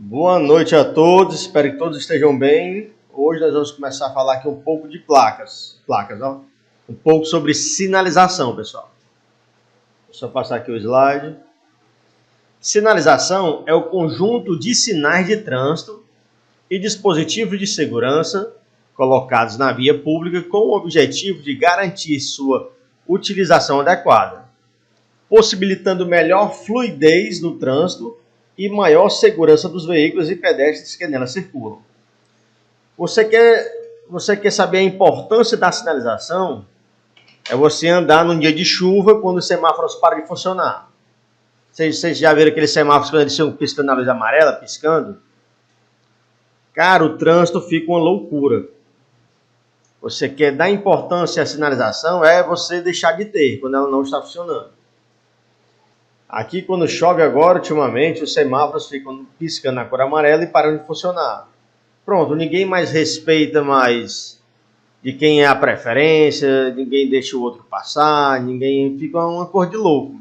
Boa noite a todos, espero que todos estejam bem. Hoje nós vamos começar a falar aqui um pouco de placas, ó. Um pouco sobre sinalização, pessoal. Deixa eu passar aqui o slide. Sinalização é o conjunto de sinais de trânsito e dispositivos de segurança colocados na via pública com o objetivo de garantir sua utilização adequada, possibilitando melhor fluidez no trânsito e maior segurança dos veículos e pedestres que nela circulam. Você quer saber a importância da sinalização? É você andar num dia de chuva quando os semáforos param de funcionar. Vocês já viram aqueles semáforos quando eles estão piscando na luz amarela, piscando? Cara, o trânsito fica uma loucura. Você quer dar importância à sinalização, é você deixar de ter quando ela não está funcionando. Aqui, quando chove agora, ultimamente, os semáforos ficam piscando na cor amarela e param de funcionar. Pronto, ninguém mais respeita mais de quem é a preferência, ninguém deixa o outro passar, ninguém fica uma cor de louco.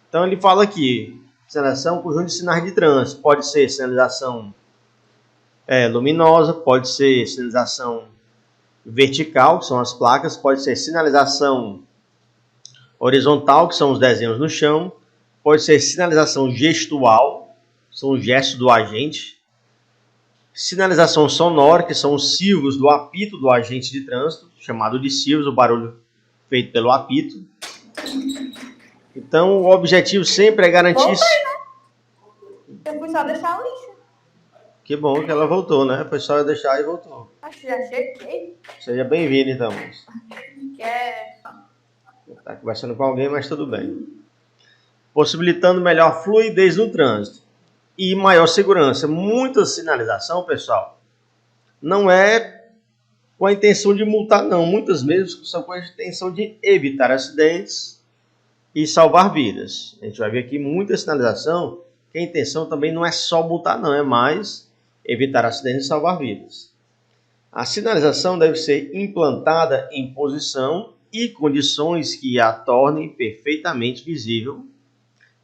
Então ele fala aqui, sinalização, conjunto de sinais de trânsito. Pode ser sinalização luminosa, pode ser sinalização vertical, que são as placas, pode ser sinalização horizontal, que são os desenhos no chão, pode ser sinalização gestual, são os gestos do agente, sinalização sonora, que são os silvos do apito do agente de trânsito, chamado de silvos, o barulho feito pelo apito. Então, o objetivo sempre é garantir... Voltei, né? Eu fui só deixar o lixo. Que bom que ela voltou, né? Foi só eu deixar e voltou. Acho que já cheguei. Seja bem-vindo, então. Está conversando com alguém, mas tudo bem. Possibilitando melhor fluidez no trânsito e maior segurança. Muita sinalização, pessoal, não é com a intenção de multar, não. Muitas vezes são com a intenção de evitar acidentes e salvar vidas. A gente vai ver aqui muita sinalização que a intenção também não é só multar, não. É mais evitar acidentes e salvar vidas. A sinalização deve ser implantada em posição e condições que a tornem perfeitamente visível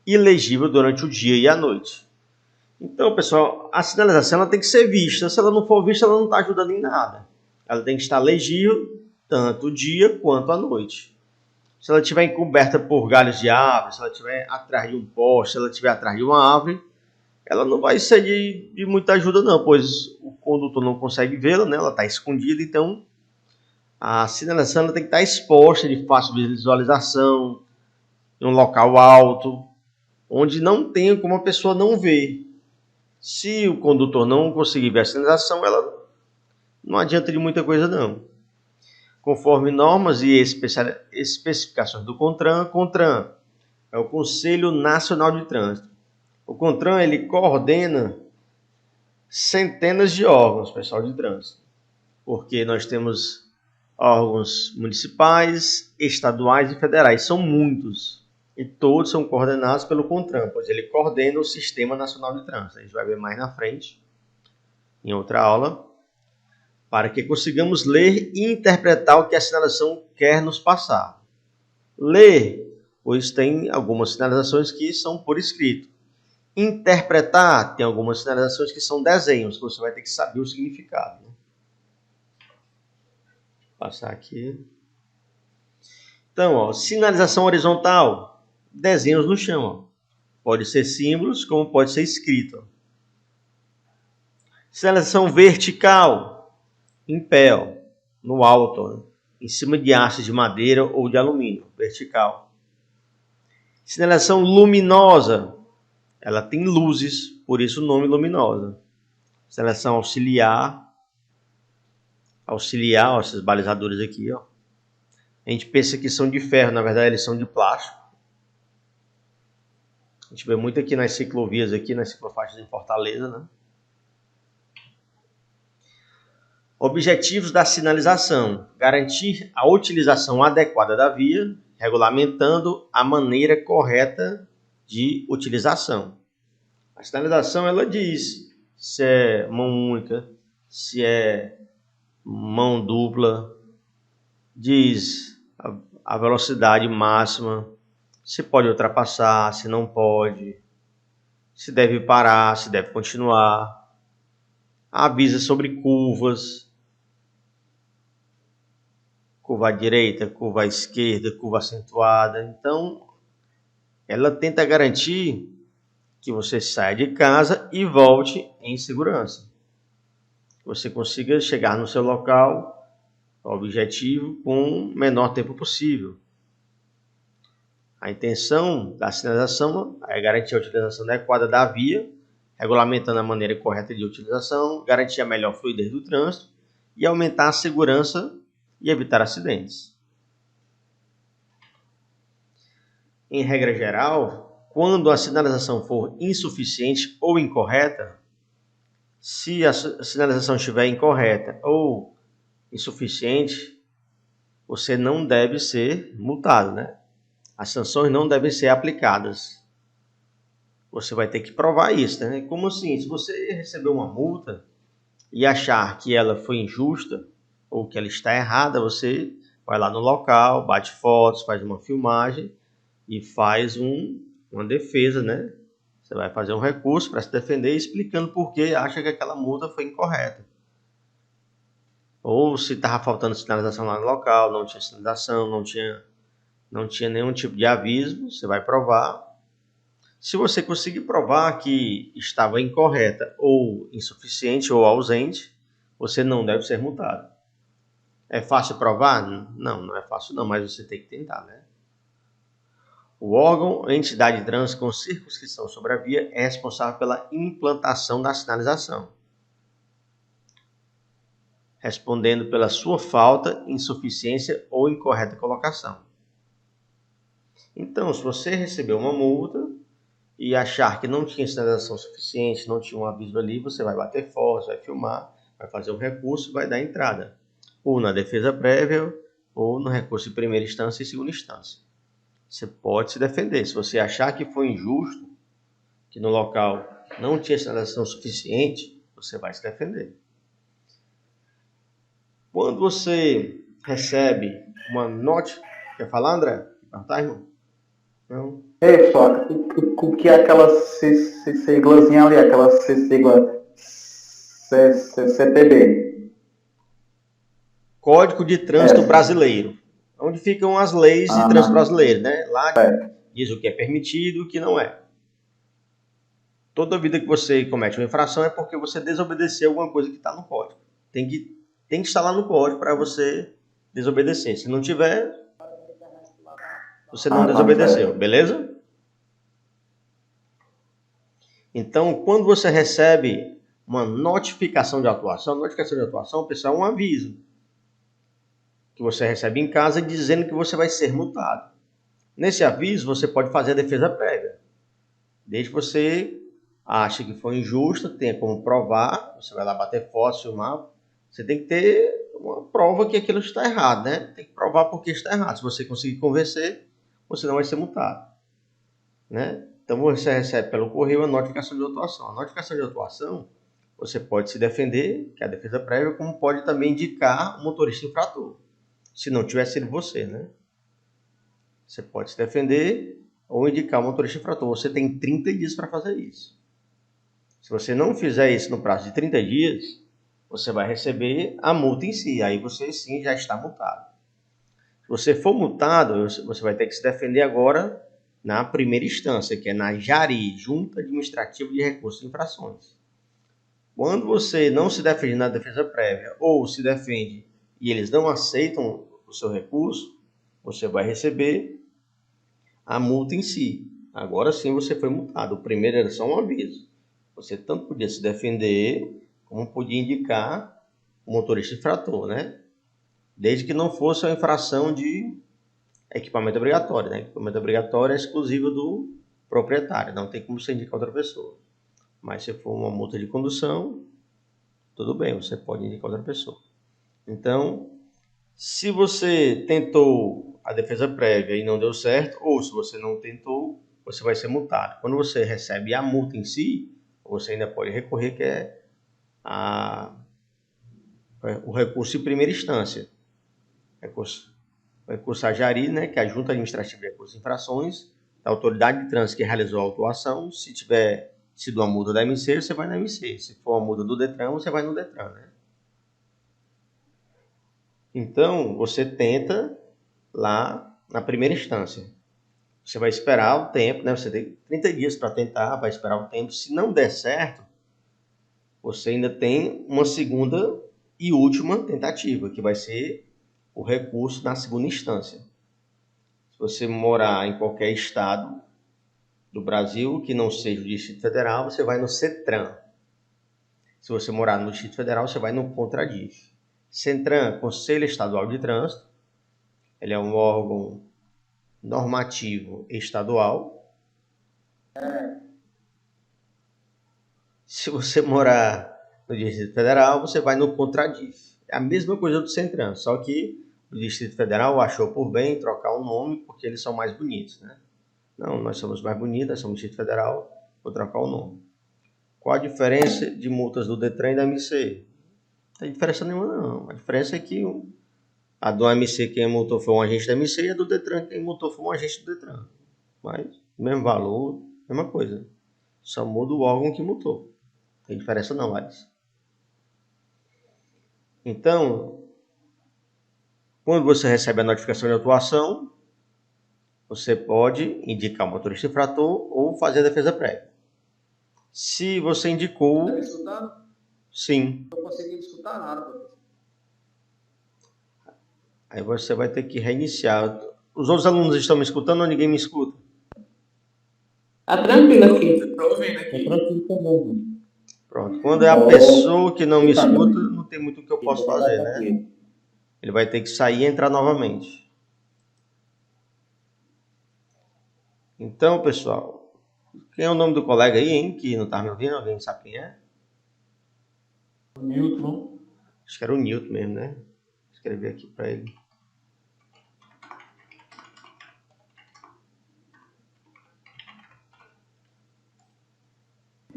e legível durante o dia e a noite. Então, pessoal, a sinalização ela tem que ser vista. Se ela não for vista, ela não está ajudando em nada. Ela tem que estar legível tanto o dia quanto a noite. Se ela estiver encoberta por galhos de árvore, se ela estiver atrás de um poste, se ela estiver atrás de uma árvore, ela não vai ser de muita ajuda não, pois o condutor não consegue vê-la, né? Ela está escondida, então a sinalização ela tem que estar exposta de fácil visualização, em um local alto, onde não tem como a pessoa não ver. Se o condutor não conseguir ver a sinalização, ela não adianta de muita coisa não. Conforme normas e especificações do CONTRAN é o Conselho Nacional de Trânsito. O CONTRAN ele coordena centenas de órgãos, pessoal, de trânsito, porque nós temos órgãos municipais, estaduais e federais, são muitos, e todos são coordenados pelo CONTRAN, pois ele coordena o Sistema Nacional de Trânsito. A gente vai ver mais na frente, em outra aula, para que consigamos ler e interpretar o que a sinalização quer nos passar. Ler, pois tem algumas sinalizações que são por escrito. Interpretar, tem algumas sinalizações que são desenhos, que você vai ter que saber o significado. Né? Vou passar aqui. Então, ó, sinalização horizontal, desenhos no chão. Ó. Pode ser símbolos, como pode ser escrito. Ó. Sinalização vertical, em pé, ó, no alto, ó, em cima de hastes de madeira ou de alumínio, vertical. Sinalização luminosa, ela tem luzes, por isso o nome luminosa. Sinalização auxiliar, ó, esses balizadores aqui, ó. A gente pensa que são de ferro, na verdade eles são de plástico. A gente vê muito aqui nas ciclovias, aqui nas ciclofaixas em Fortaleza, né? Objetivos da sinalização: garantir a utilização adequada da via, regulamentando a maneira correta de utilização. A sinalização ela diz se é mão única, se é mão dupla, diz a velocidade máxima, se pode ultrapassar, se não pode, se deve parar, se deve continuar, avisa sobre curvas, curva à direita, curva à esquerda, curva acentuada. Então, ela tenta garantir que você saia de casa e volte em segurança. Que você consiga chegar no seu local, objetivo, com o menor tempo possível. A intenção da sinalização é garantir a utilização adequada da via, regulamentando a maneira correta de utilização, garantir a melhor fluidez do trânsito e aumentar a segurança e evitar acidentes. Em regra geral, quando a sinalização for insuficiente ou incorreta, se a sinalização estiver incorreta ou insuficiente, você não deve ser multado, né? As sanções não devem ser aplicadas. Você vai ter que provar isso, né? Como assim? Se você receber uma multa e achar que ela foi injusta ou que ela está errada, você vai lá no local, bate fotos, faz uma filmagem e faz uma defesa, né? Você vai fazer um recurso para se defender explicando por que acha que aquela multa foi incorreta. Ou se estava faltando sinalização lá no local, não tinha sinalização, não tinha nenhum tipo de aviso, você vai provar. Se você conseguir provar que estava incorreta ou insuficiente ou ausente, você não deve ser multado. É fácil provar? Não, não é fácil não, mas você tem que tentar, né? O órgão, a entidade de trânsito com circunscrição sobre a via é responsável pela implantação da sinalização, respondendo pela sua falta, insuficiência ou incorreta colocação. Então, se você recebeu uma multa e achar que não tinha sinalização suficiente, não tinha um aviso ali, você vai bater foto, vai filmar, vai fazer um recurso e vai dar entrada, ou na defesa prévia, ou no recurso de primeira instância e segunda instância. Você pode se defender. Se você achar que foi injusto, que no local não tinha sinalização suficiente, você vai se defender. Quando você recebe uma nota... Quer falar, André? Tá, irmão? Não? Ei, só, o que é aquela siglazinha ali, aquela sigla CTB? Código de Trânsito Brasileiro. Onde ficam as leis de trânsito brasileiro, né? Lá diz o que é permitido e o que não é. Toda vida que você comete uma infração é porque você desobedeceu alguma coisa que está no código. Tem que estar lá no código para você desobedecer. Se não tiver, você não desobedeceu, beleza? Então, quando você recebe uma notificação de atuação, pessoal, é um aviso que você recebe em casa dizendo que você vai ser multado. Nesse aviso, você pode fazer a defesa prévia. Desde que você ache que foi injusta, tenha como provar, você vai lá bater foto, filmar, você tem que ter uma prova que aquilo está errado, né? Tem que provar porque está errado. Se você conseguir convencer, você não vai ser multado, né? Então você recebe pelo correio a notificação de autuação. A notificação de autuação, você pode se defender, que é a defesa prévia, como pode também indicar o motorista infrator, se não tiver sido você, né? Você pode se defender ou indicar o motorista infrator. Você tem 30 dias para fazer isso. Se você não fizer isso no prazo de 30 dias, você vai receber a multa em si. Aí você sim já está multado. Se você for multado, você vai ter que se defender agora na primeira instância, que é na JARI, Junta Administrativa de Recursos e Infrações. Quando você não se defende na defesa prévia ou se defende e eles não aceitam o seu recurso, você vai receber a multa em si. Agora sim você foi multado. O primeiro era só um aviso. Você tanto podia se defender, como podia indicar o motorista infrator, né? Desde que não fosse uma infração de equipamento obrigatório, né? Equipamento obrigatório é exclusivo do proprietário, não tem como você indicar outra pessoa. Mas se for uma multa de condução, tudo bem, você pode indicar outra pessoa. Então, se você tentou a defesa prévia e não deu certo, ou se você não tentou, você vai ser multado. Quando você recebe a multa em si, você ainda pode recorrer, que é o recurso de primeira instância. O recurso à JARI, né, que é a Junta Administrativa de Recursos e Infrações, da autoridade de trânsito que realizou a autuação. Se Se for uma multa da MC, você vai na MC. Se for uma multa do Detran, você vai no Detran, né? Então, você tenta lá na primeira instância. Você vai esperar o tempo, né? Você tem 30 dias para tentar, vai esperar o tempo. Se não der certo, você ainda tem uma segunda e última tentativa, que vai ser o recurso na segunda instância. Se você morar em qualquer estado do Brasil que não seja o Distrito Federal, você vai no CETRAN. Se você morar no Distrito Federal, você vai no CONTRADIF. CETRAN, Conselho Estadual de Trânsito, ele é um órgão normativo estadual. Se você morar no Distrito Federal, você vai no CONTRADIF. É a mesma coisa do CETRAN, só que o Distrito Federal achou por bem trocar o nome porque eles são mais bonitos, né? Não, nós somos mais bonitos, nós somos Distrito Federal, vou trocar o nome. Qual a diferença de multas do Detran e da MC? Não tem diferença nenhuma, não. A diferença é que a do MC quem multou foi um agente da MC e a do Detran quem multou foi um agente do Detran. Mas, mesmo valor, mesma coisa. Só muda o órgão que multou. Não tem diferença não, Alice. Então, quando você recebe a notificação de autuação, você pode indicar o motorista infrator ou fazer a defesa prévia. Se você indicou... Tá me escutando? Sim. Não tô conseguindo escutar nada, professor. Aí você vai ter que reiniciar. Os outros alunos estão me escutando ou ninguém me escuta? Tá tranquilo aqui. Tô ouvindo aqui. Tá tranquilo também. Pronto. Quando é a pessoa que não me escuta, não tem muito o que eu posso fazer, né? Ele vai ter que sair e entrar novamente. Então, pessoal, quem é o nome do colega aí, hein? Que não tá me ouvindo? Alguém sabe quem é? Newton. Acho que era o Newton mesmo, né? Vou escrever aqui para ele.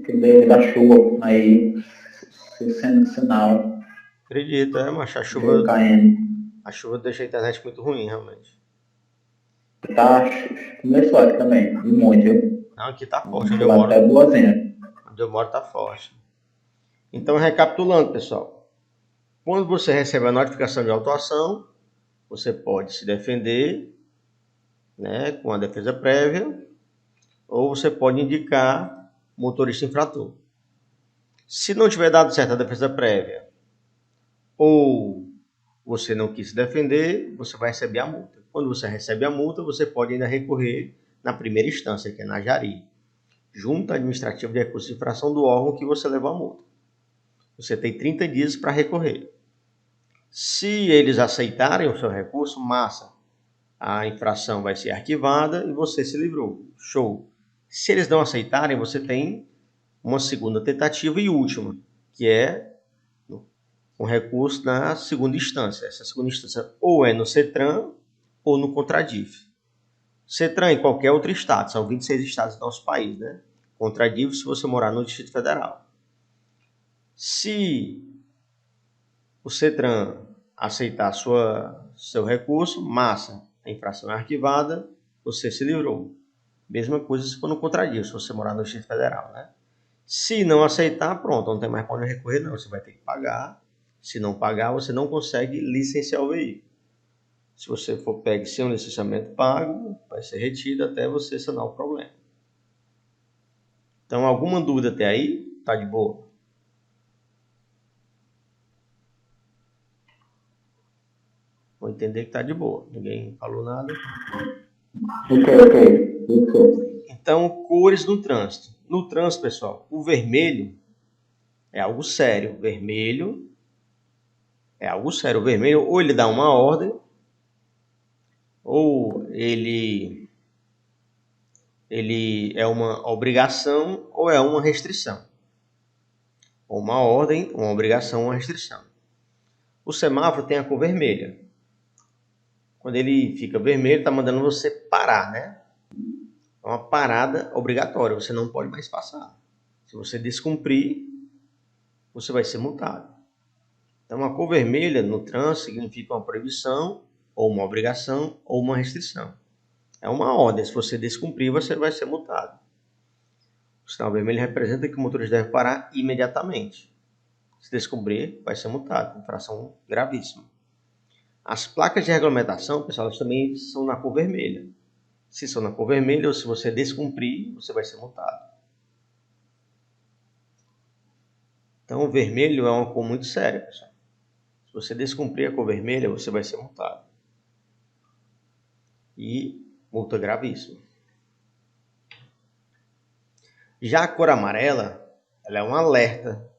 Que da chuva aí, sendo sinal. Acredito, mas a chuva Caindo. A chuva deixa a internet muito ruim, realmente. Tá, começou aqui também, e muito, viu? Não, aqui tá forte, onde eu moro. Até boazinha. Onde eu moro tá forte. Então, recapitulando, pessoal. Quando você recebe a notificação de autuação, você pode se defender, né, com a defesa prévia, ou você pode indicar motorista infrator. Se não tiver dado certo a defesa prévia, ou você não quis se defender, você vai receber a multa. Quando você recebe a multa, você pode ainda recorrer na primeira instância, que é na JARI, Junta Administrativa de Recursos de Infração do órgão que você levou a multa. Você tem 30 dias para recorrer. Se eles aceitarem o seu recurso, massa, a infração vai ser arquivada e você se livrou. Show! Se eles não aceitarem, você tem uma segunda tentativa e última, que é um recurso na segunda instância. Essa segunda instância ou é no CETRAN ou no CONTRADIF. CETRAN em qualquer outro estado, são 26 estados do nosso país, né? CONTRADIF se você morar no Distrito Federal. Se o CETRAN aceitar seu recurso, massa, a infração é arquivada, você se livrou. Mesma coisa se for no CONTRADIF, se você morar no Distrito Federal, né? Se não aceitar, pronto, não tem mais para onde recorrer, não. Você vai ter que pagar. Se não pagar, você não consegue licenciar o veículo. Se você for pego sem um licenciamento pago, vai ser retido até você sanar o problema. Então, alguma dúvida até aí? Tá de boa? Vou entender que tá de boa. Ninguém falou nada. Ok. Então, cores no trânsito. No trânsito, pessoal, o vermelho é algo sério. O vermelho é algo sério. O vermelho, ou ele dá uma ordem, ou ele é uma obrigação ou é uma restrição. Ou uma ordem, uma obrigação, uma restrição. O semáforo tem a cor vermelha. Quando ele fica vermelho, está mandando você parar, né? É uma parada obrigatória, você não pode mais passar. Se você descumprir, você vai ser multado. Então, a cor vermelha no trânsito significa uma proibição, ou uma obrigação, ou uma restrição. É uma ordem, se você descumprir, você vai ser multado. O sinal vermelho representa que o motorista deve parar imediatamente. Se descumprir, vai ser multado, infração gravíssima. As placas de regulamentação, pessoal, elas também são na cor vermelha. Se são na cor vermelha ou se você descumprir, você vai ser multado. Então, o vermelho é uma cor muito séria, pessoal. Se você descumprir a cor vermelha, você vai ser multado. E multa gravíssima. Já a cor amarela, ela é um alerta,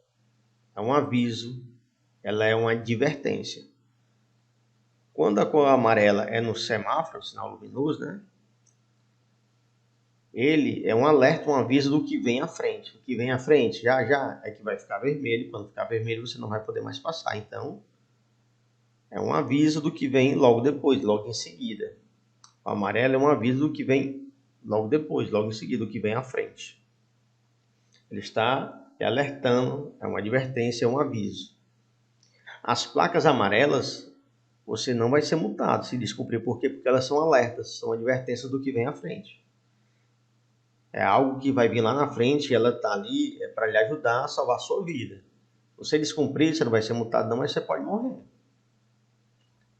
é um aviso, ela é uma advertência. Quando a cor amarela é no semáforo, sinal luminoso, né? Ele é um alerta, um aviso do que vem à frente. O que vem à frente já é que vai ficar vermelho. Quando ficar vermelho, você não vai poder mais passar. Então, é um aviso do que vem logo depois, logo em seguida. O amarelo é um aviso do que vem logo depois, logo em seguida, do que vem à frente. Ele está alertando, é uma advertência, é um aviso. As placas amarelas, você não vai ser multado se descumprir. Por quê? Porque elas são alertas, são advertências do que vem à frente. É algo que vai vir lá na frente e ela está ali para lhe ajudar a salvar a sua vida. Se você descumprir, você não vai ser multado não, mas você pode morrer.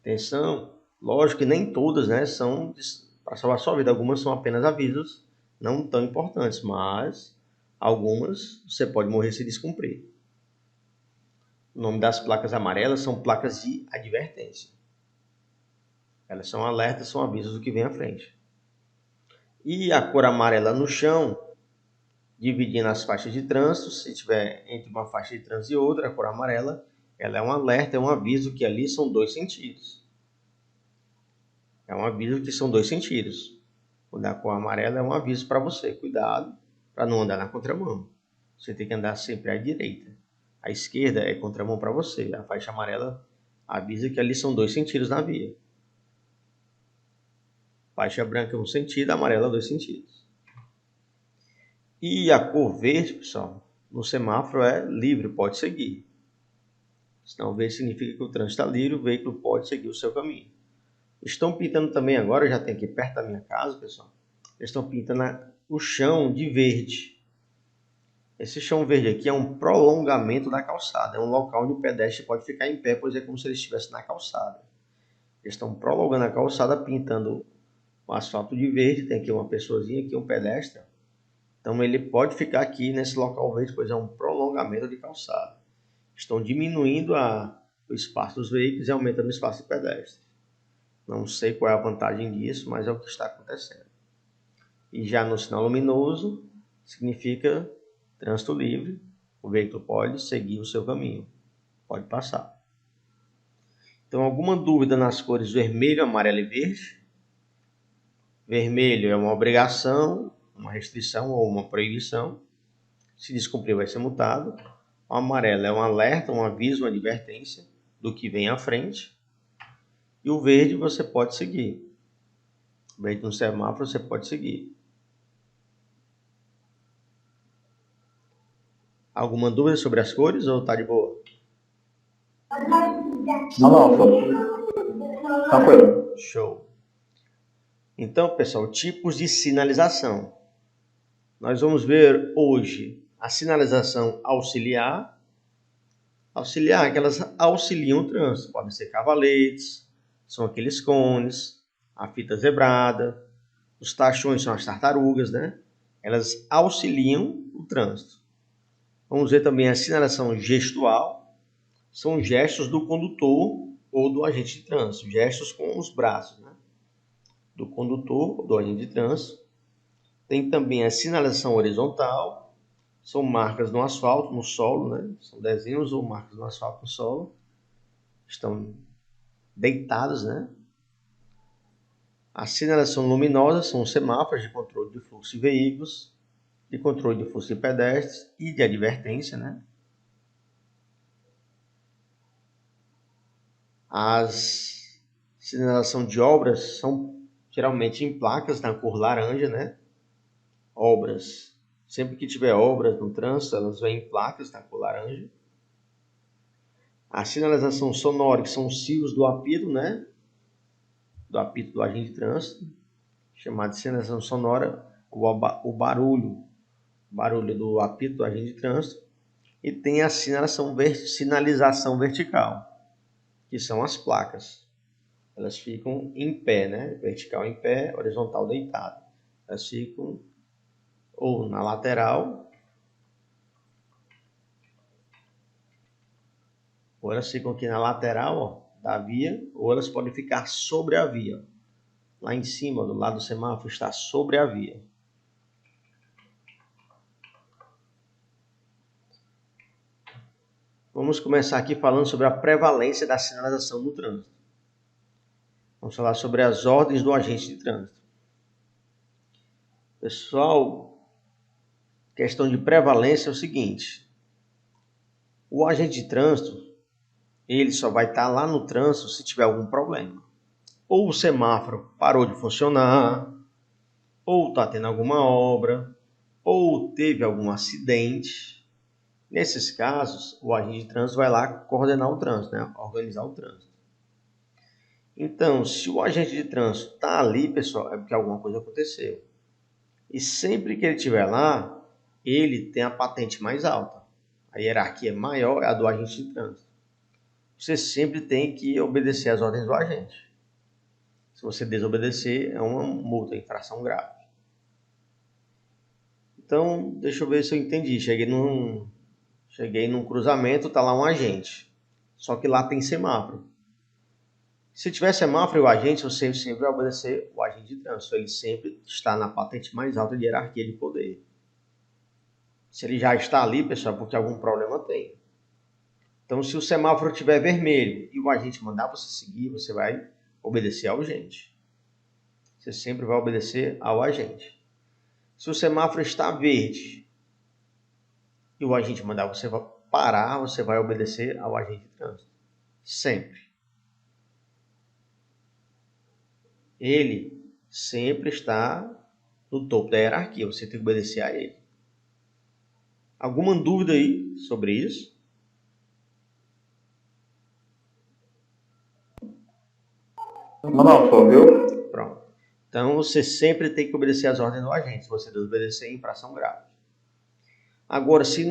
Atenção, lógico que nem todas, né, são para salvar a sua vida. Algumas são apenas avisos, não tão importantes, mas algumas você pode morrer se descumprir. O nome das placas amarelas são placas de advertência. Elas são alertas, são avisos do que vem à frente. E a cor amarela no chão, dividindo as faixas de trânsito, se tiver entre uma faixa de trânsito e outra, a cor amarela, ela é um alerta, é um aviso que ali são dois sentidos. É um aviso que são dois sentidos. O da cor amarela é um aviso para você, cuidado para não andar na contramão. Você tem que andar sempre à direita. A esquerda é contramão para você. A faixa amarela avisa que ali são dois sentidos na via. Faixa branca é um sentido, amarela dois sentidos. E a cor verde, pessoal, no semáforo é livre, pode seguir. Sinal verde significa que o trânsito está livre, o veículo pode seguir o seu caminho. Estão pintando também agora, já tem aqui perto da minha casa, pessoal. Eles estão pintando o chão de verde. Esse chão verde aqui é um prolongamento da calçada. É um local onde o pedestre pode ficar em pé, pois é como se ele estivesse na calçada. Eles estão prolongando a calçada, pintando o asfalto de verde. Tem aqui uma pessoazinha, aqui um pedestre. Então ele pode ficar aqui nesse local verde, pois é um prolongamento de calçada. Estão diminuindo o espaço dos veículos e aumentando o espaço de pedestre. Não sei qual é a vantagem disso, mas é o que está acontecendo. E já no sinal luminoso, significa trânsito livre. O veículo pode seguir o seu caminho, pode passar. Então, alguma dúvida nas cores vermelho, amarelo e verde? Vermelho é uma obrigação, uma restrição ou uma proibição. Se descumprir, vai ser multado. O amarelo é um alerta, um aviso, uma advertência do que vem à frente. E o verde você pode seguir. O verde no semáforo você pode seguir. Alguma dúvida sobre as cores ou tá de boa? Não, tranquilo. Show. Então, pessoal, tipos de sinalização. Nós vamos ver hoje a sinalização auxiliar. Auxiliar, que elas auxiliam o trânsito. Podem ser cavaletes, são aqueles cones, a fita zebrada, os tachões são as tartarugas, né? Elas auxiliam o trânsito. Vamos ver também a sinalização gestual. São gestos do condutor ou do agente de trânsito. Gestos com os braços, né? Do condutor ou do agente de trânsito. Tem também a sinalização horizontal. São marcas no asfalto, no solo, né? São desenhos ou marcas no asfalto, no solo. Estão deitados, né? A sinalização luminosa são os semáforos de controle de fluxo de veículos, de controle de fluxo de pedestres e de advertência, né? As sinalização de obras são geralmente em placas na cor laranja, né? Obras. Sempre que tiver obras no trânsito, elas vêm em placas na cor laranja. A sinalização sonora, que são os fios do apito, né? Do apito do agente de trânsito, chamado de sinalização sonora, o barulho barulho do apito do agente de trânsito, e tem a sinalização vertical, que são as placas. Elas ficam em pé, né? Vertical em pé, horizontal deitado. Elas ficam ou na lateral, ou elas ficam aqui na lateral, ó, da via, ou elas podem ficar sobre a via. Lá em cima, do lado do semáforo, está sobre a via. Vamos começar aqui falando sobre a prevalência da sinalização no trânsito. Vamos falar sobre as ordens do agente de trânsito. Pessoal, questão de prevalência é o seguinte. O agente de trânsito, ele só vai estar lá no trânsito se tiver algum problema. Ou o semáforo parou de funcionar, ou está tendo alguma obra, ou teve algum acidente. Nesses casos, o agente de trânsito vai lá coordenar o trânsito, né? Organizar o trânsito. Então, se o agente de trânsito está ali, pessoal, é porque alguma coisa aconteceu. E sempre que ele estiver lá, ele tem a patente mais alta. A hierarquia maior é a do agente de trânsito. Você sempre tem que obedecer às ordens do agente. Se você desobedecer, é uma multa, infração grave. Então, deixa eu ver se eu entendi. Cheguei num cruzamento, está lá um agente. Só que lá tem semáforo. Se tiver semáforo e o agente, você sempre vai obedecer o agente de trânsito. Ele sempre está na patente mais alta de hierarquia de poder. Se ele já está ali, pessoal, é porque algum problema tem. Então, se o semáforo estiver vermelho e o agente mandar você seguir, você vai obedecer ao agente. Você sempre vai obedecer ao agente. Se o semáforo está verde e o agente mandar você parar, você vai obedecer ao agente de trânsito. Sempre. Ele sempre está no topo da hierarquia, você tem que obedecer a ele. Alguma dúvida aí sobre isso? Não, só viu? Pronto. Então, você sempre tem que obedecer às ordens do agente. Se você desobedecer, é infração grave. Agora, se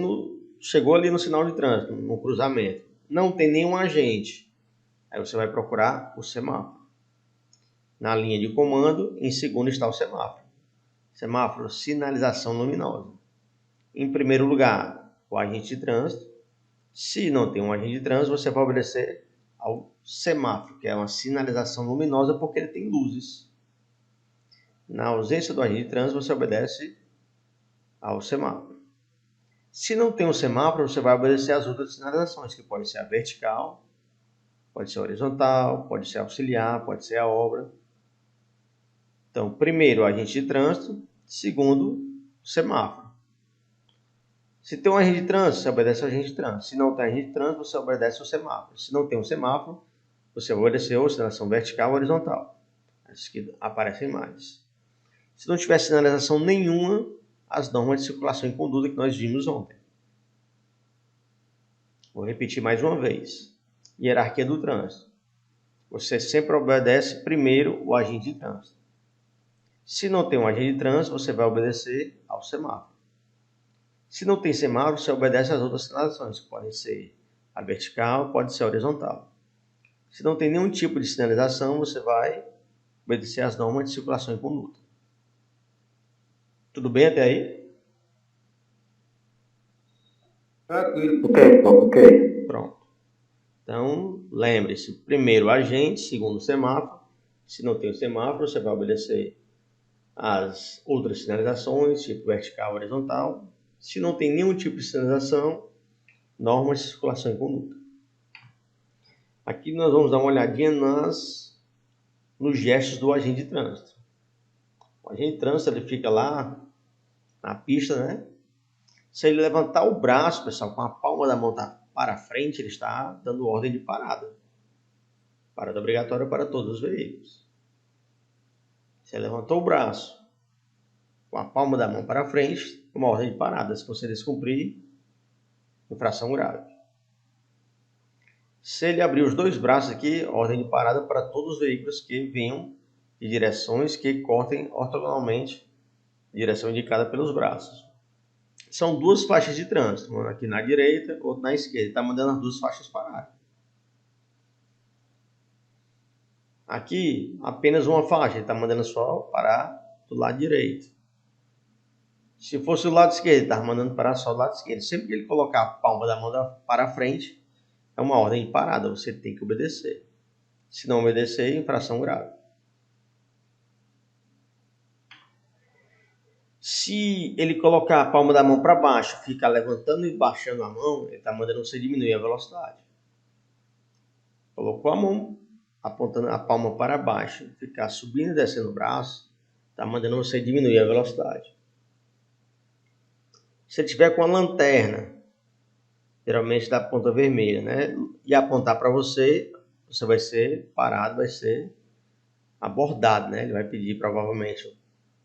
chegou ali no sinal de trânsito, no cruzamento, não tem nenhum agente, aí você vai procurar o semáforo. Na linha de comando, em segundo está o semáforo. Semáforo, sinalização luminosa. Em primeiro lugar, o agente de trânsito. Se não tem um agente de trânsito, você vai obedecer ao semáforo, que é uma sinalização luminosa porque ele tem luzes. Na ausência do agente de trânsito, você obedece ao semáforo. Se não tem um semáforo, você vai obedecer às outras sinalizações, que pode ser a vertical, pode ser a horizontal, pode ser a auxiliar, pode ser a obra. Então, primeiro, o agente de trânsito. Segundo, o semáforo. Se tem um agente de trânsito, você obedece ao agente de trânsito. Se não tem agente de trânsito, você obedece ao semáforo. Se não tem um semáforo, você vai obedecer a sinalização vertical ou horizontal. As que aparecem mais. Se não tiver sinalização nenhuma, as normas de circulação e conduta que nós vimos ontem. Vou repetir mais uma vez. Hierarquia do trânsito. Você sempre obedece primeiro o agente de trânsito. Se não tem um agente de trânsito, você vai obedecer ao semáforo. Se não tem semáforo, você obedece às outras sinalizações, que podem ser a vertical, pode ser a horizontal. Se não tem nenhum tipo de sinalização, você vai obedecer às normas de circulação e conduta. Tudo bem até aí? Tranquilo. Ok. Pronto. Então, lembre-se, primeiro o agente, segundo o semáforo. Se não tem o semáforo, você vai obedecer às outras sinalizações, tipo vertical, horizontal. Se não tem nenhum tipo de sinalização, normas de circulação e conduta. Aqui nós vamos dar uma olhadinha nos gestos do agente de trânsito. O agente de trânsito ele fica lá na pista, né? Se ele levantar o braço, pessoal, com a palma da mão para frente, ele está dando ordem de parada. Parada obrigatória para todos os veículos. Se ele levantou o braço com a palma da mão para frente, uma ordem de parada. Se você descumprir, infração grave. Se ele abrir os dois braços aqui, ordem de parada para todos os veículos que venham de direções que cortem ortogonalmente a direção indicada pelos braços. são duas faixas de trânsito, uma aqui na direita, outra na esquerda. Está mandando as duas faixas pararem. Aqui, apenas uma faixa, ele está mandando só parar do lado direito. Se fosse o lado esquerdo, ele estava mandando parar só do lado esquerdo. Sempre que ele colocar a palma da mão para frente, é uma ordem de parada, você tem que obedecer. Se não obedecer, infração grave. Se ele colocar a palma da mão para baixo, ficar levantando e baixando a mão, ele está mandando você diminuir a velocidade. Colocou a mão, apontando a palma para baixo, ficar subindo e descendo o braço, está mandando você diminuir a velocidade. Se ele tiver com a lanterna, geralmente da ponta vermelha, né, e apontar para você, você vai ser parado, vai ser abordado, né? Ele vai pedir provavelmente o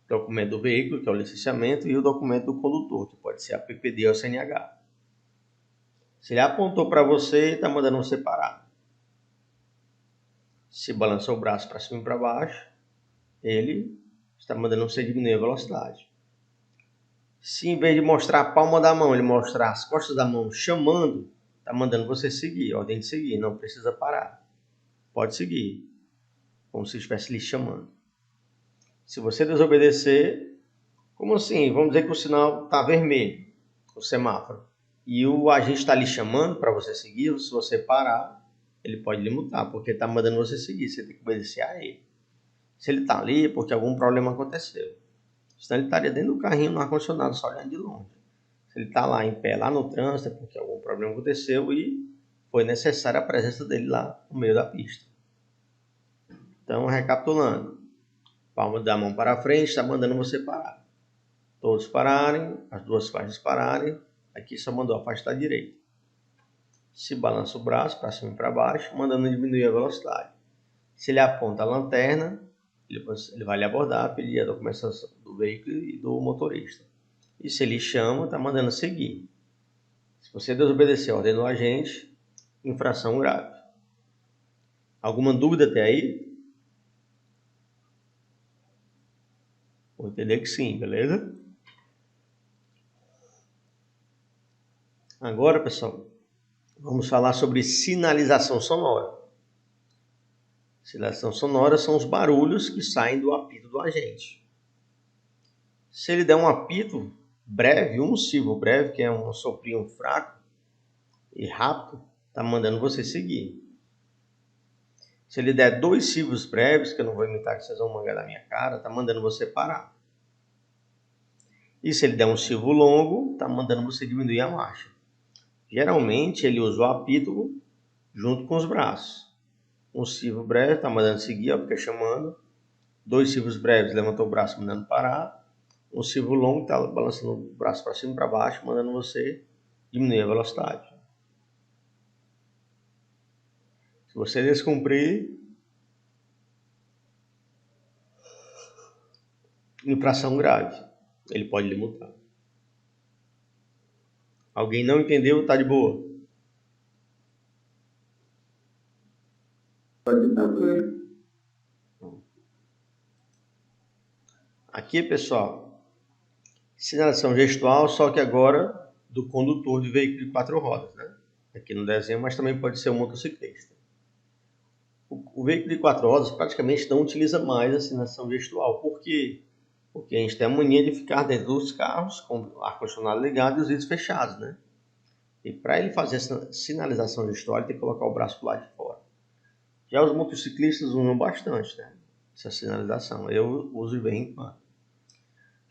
documento do veículo, que é o licenciamento, e o documento do condutor, que pode ser a PPD ou a CNH. Se ele apontou para você, está mandando você parar. Se balançou o braço para cima e para baixo, ele está mandando você diminuir a velocidade. Se em vez de mostrar a palma da mão, ele mostrar as costas da mão chamando, está mandando você seguir, ordem de seguir, não precisa parar. Pode seguir, como se estivesse lhe chamando. Se você desobedecer, como assim? Vamos dizer que o sinal está vermelho, o semáforo, e o agente está lhe chamando para você seguir. Se você parar, ele pode lhe multar, porque está mandando você seguir, você tem que obedecer a ele. Se ele está ali, é porque algum problema aconteceu. Senão ele estaria dentro do carrinho no ar-condicionado, só olhando de longe. Se ele está lá em pé, lá no trânsito, é porque algum problema aconteceu e foi necessária a presença dele lá no meio da pista. Então, recapitulando. Palma da mão para frente, está mandando você parar. Todos pararem, as duas faixas pararem. Aqui só mandou a faixa da direita. Se balança o braço para cima e para baixo, mandando diminuir a velocidade. Se ele aponta a lanterna, ele vai lhe abordar, pedir a documentação do veículo e do motorista. E se ele chama, está mandando seguir. Se você desobedecer a ordem do agente, infração grave. Alguma dúvida até aí? Vou entender que sim, beleza? Agora, pessoal, vamos falar sobre sinalização sonora. Sinalização sonora são os barulhos que saem do apito do agente. Se ele der um apito breve, um silvo breve, que é um soprinho fraco e rápido, está mandando você seguir. Se ele der dois silvos breves, que eu não vou imitar que vocês vão mangar da minha cara, está mandando você parar. E se ele der um silvo longo, está mandando você diminuir a marcha. Geralmente ele usa o apito junto com os braços. Um silvo breve está mandando seguir, ó, fica chamando. Dois silvos breves, levantou o braço mandando parar. Um silvo longo está balançando o braço para cima e para baixo, mandando você diminuir a velocidade. Se você descumprir, infração grave, ele pode lhe multar. Alguém não entendeu? Tá de boa? Aqui, pessoal, sinalização gestual, só que agora do condutor de veículo de 4 rodas, né? Aqui no desenho, mas também pode ser um motociclista. O veículo de 4 rodas praticamente não utiliza mais a sinalização gestual. Por quê? Porque a gente tem a mania de ficar dentro dos carros com o ar-condicionado ligado e os vidros fechados, né? E para ele fazer essa sinalização gestual, ele tem que colocar o braço para o lado de fora. Já os motociclistas usam bastante, né? Essa sinalização. Eu uso de vez em quando.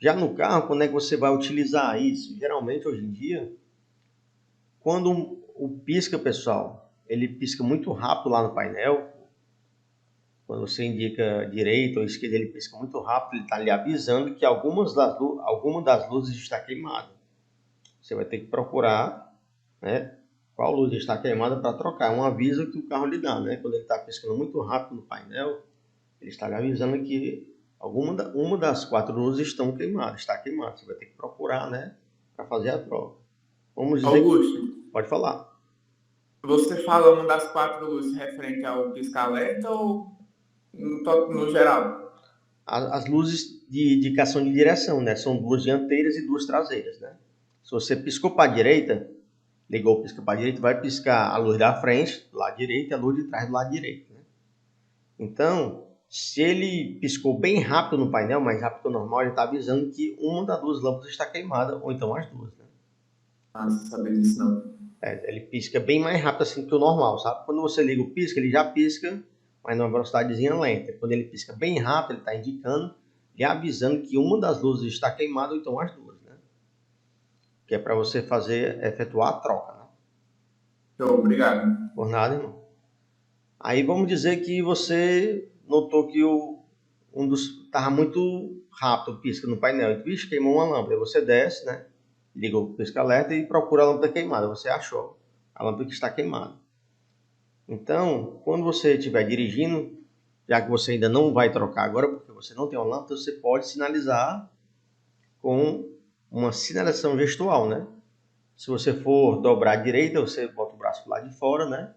Já no carro, quando é que você vai utilizar isso? Geralmente, hoje em dia, quando o pisca, pessoal, ele pisca muito rápido lá no painel. Quando você indica direita ou esquerda, ele pisca muito rápido, ele está lhe avisando que alguma das luzes está queimada. Você vai ter que procurar, né, qual luz está queimada para trocar. É um aviso que o carro lhe dá, né? Quando ele está piscando muito rápido no painel, ele está lhe avisando que uma das 4 luzes estão queimadas, está queimada. Você vai ter que procurar, né, para fazer a troca. Vamos dizer. Augusto, Pode falar. você fala uma das 4 luzes referente ao pisca-alerta ou no geral? As luzes de indicação de direção, né? São 2 dianteiras e 2 traseiras, né? Se você piscou para a direita, ligou o pisca para a direita, vai piscar a luz da frente, do lado direito, e a luz de trás do lado direito. Né? Então, se ele piscou bem rápido no painel, mais rápido que o normal, ele está avisando que uma das duas lâmpadas está queimada, ou então as duas. Né? Não sabia disso não. Ele pisca bem mais rápido assim que o normal, sabe? Quando você liga o pisca, ele já pisca, mas numa velocidadezinha lenta. Quando ele pisca bem rápido, ele está indicando e avisando que uma das luzes está queimada, ou então as duas. Né? Que é para você efetuar a troca. Né? Show, obrigado. Por nada, irmão. Aí vamos dizer que você notou que um dos estava muito rápido o pisca no painel. E, vixe, queimou uma lâmpada. Aí você desce, né? Liga o pisca-alerta e procura a lâmpada queimada. Você achou a lâmpada que está queimada. Então, quando você estiver dirigindo, já que você ainda não vai trocar agora, porque você não tem uma lâmpada, você pode sinalizar com uma sinalização gestual, né? Se você for dobrar à direita, você bota o braço para o lado de fora, né?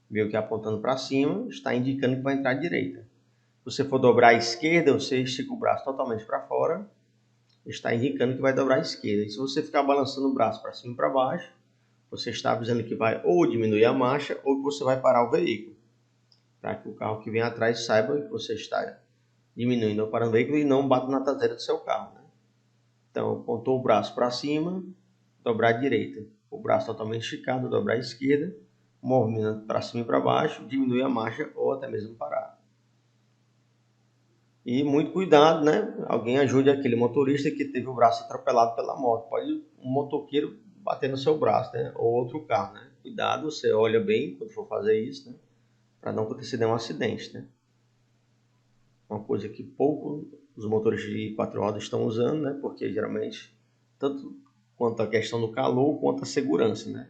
Meio que apontando para cima, está indicando que vai entrar à direita. Se você for dobrar à esquerda, você estica o braço totalmente para fora, está indicando que vai dobrar à esquerda. E se você ficar balançando o braço para cima e para baixo, você está avisando que vai ou diminuir a marcha ou que você vai parar o veículo. Para que o carro que vem atrás saiba que você está diminuindo ou parando o veículo e não bata na traseira do seu carro. Né? Então, apontou o braço para cima, dobrar à direita. O braço totalmente esticado, dobrar à esquerda, movimento para cima e para baixo, diminuir a marcha ou até mesmo parar. E muito cuidado, né? Alguém ajude aquele motorista que teve o braço atropelado pela moto. Pode um motoqueiro bater no seu braço, né? Ou outro carro, né? Cuidado, você olha bem quando for fazer isso, né? Para não acontecer nenhum acidente, né? Uma coisa que pouco os motoristas de 4 rodas estão usando, né? Porque geralmente, tanto quanto a questão do calor, quanto a segurança, né?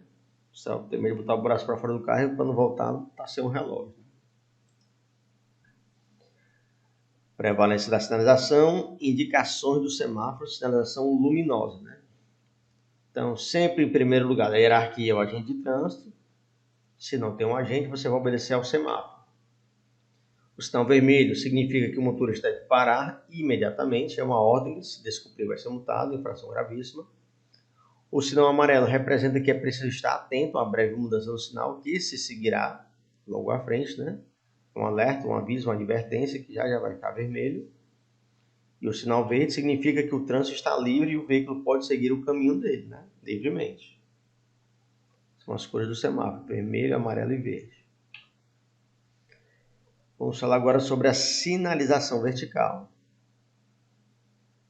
Você tem medo de botar o braço para fora do carro e quando voltar, tá sem um relógio. Prevalência da sinalização, indicações do semáforo, sinalização luminosa. Né? Então, sempre em primeiro lugar, a hierarquia é o agente de trânsito. Se não tem um agente, você vai obedecer ao semáforo. O sinal vermelho significa que o motorista deve parar imediatamente, é uma ordem, se descumprir vai ser multado, infração gravíssima. O sinal amarelo representa que é preciso estar atento a breve mudança no sinal, que se seguirá logo à frente, né? Um alerta, um aviso, uma advertência que já vai ficar vermelho. E o sinal verde significa que o trânsito está livre e o veículo pode seguir o caminho dele, né? Livremente. São as cores do semáforo, vermelho, amarelo e verde. Vamos falar agora sobre a sinalização vertical.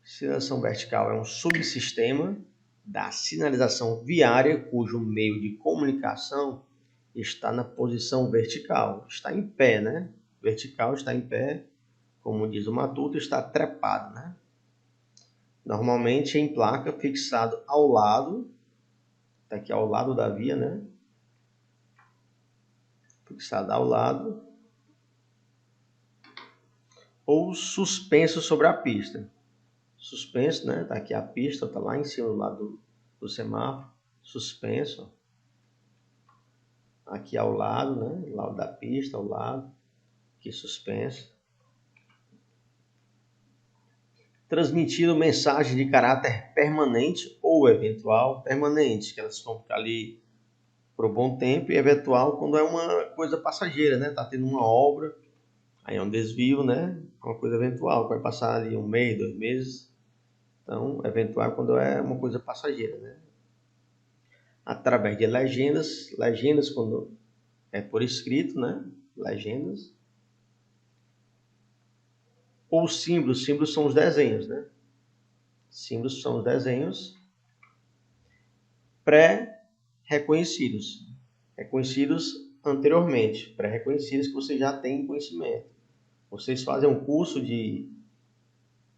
Sinalização vertical é um subsistema da sinalização viária cujo meio de comunicação está na posição vertical, está em pé, né? Vertical está em pé, como diz o matuto, está trepado, né? Normalmente em placa fixado ao lado, está aqui ao lado da via, né? Fixado ao lado, ou suspenso sobre a pista. Suspenso, né? Está aqui a pista, está lá em cima do lado do semáforo, suspenso. Aqui ao lado, né? Lado da pista, ao lado, aqui suspenso. Transmitindo mensagem de caráter permanente ou eventual. Permanente, que elas vão ficar ali por um bom tempo, e eventual quando é uma coisa passageira, né? Está tendo uma obra, aí é um desvio, né? Uma coisa eventual, vai passar ali 1 mês, 2 meses. Então, eventual quando é uma coisa passageira, né? Através de legendas, legendas quando é por escrito, né? Legendas. Ou símbolos, símbolos são os desenhos, né? Símbolos são os desenhos pré-reconhecidos, reconhecidos anteriormente, pré-reconhecidos que você já tem conhecimento. Vocês fazem um curso de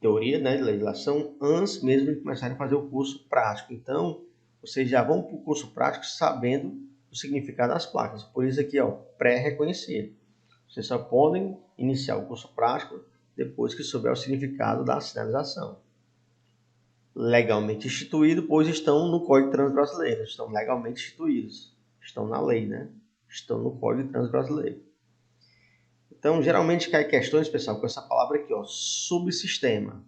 teoria, né, de legislação antes mesmo de começarem a fazer o curso prático. Então, vocês já vão para o curso prático sabendo o significado das placas. Por isso aqui, ó, pré-reconhecido. Vocês só podem iniciar o curso prático depois que souber o significado da sinalização. Legalmente instituído, pois estão no Código de Trânsito Brasileiro. Estão legalmente instituídos. Estão na lei, né? Estão no Código de Trânsito Brasileiro. Então, geralmente cai questões, pessoal, com essa palavra aqui, ó, subsistema.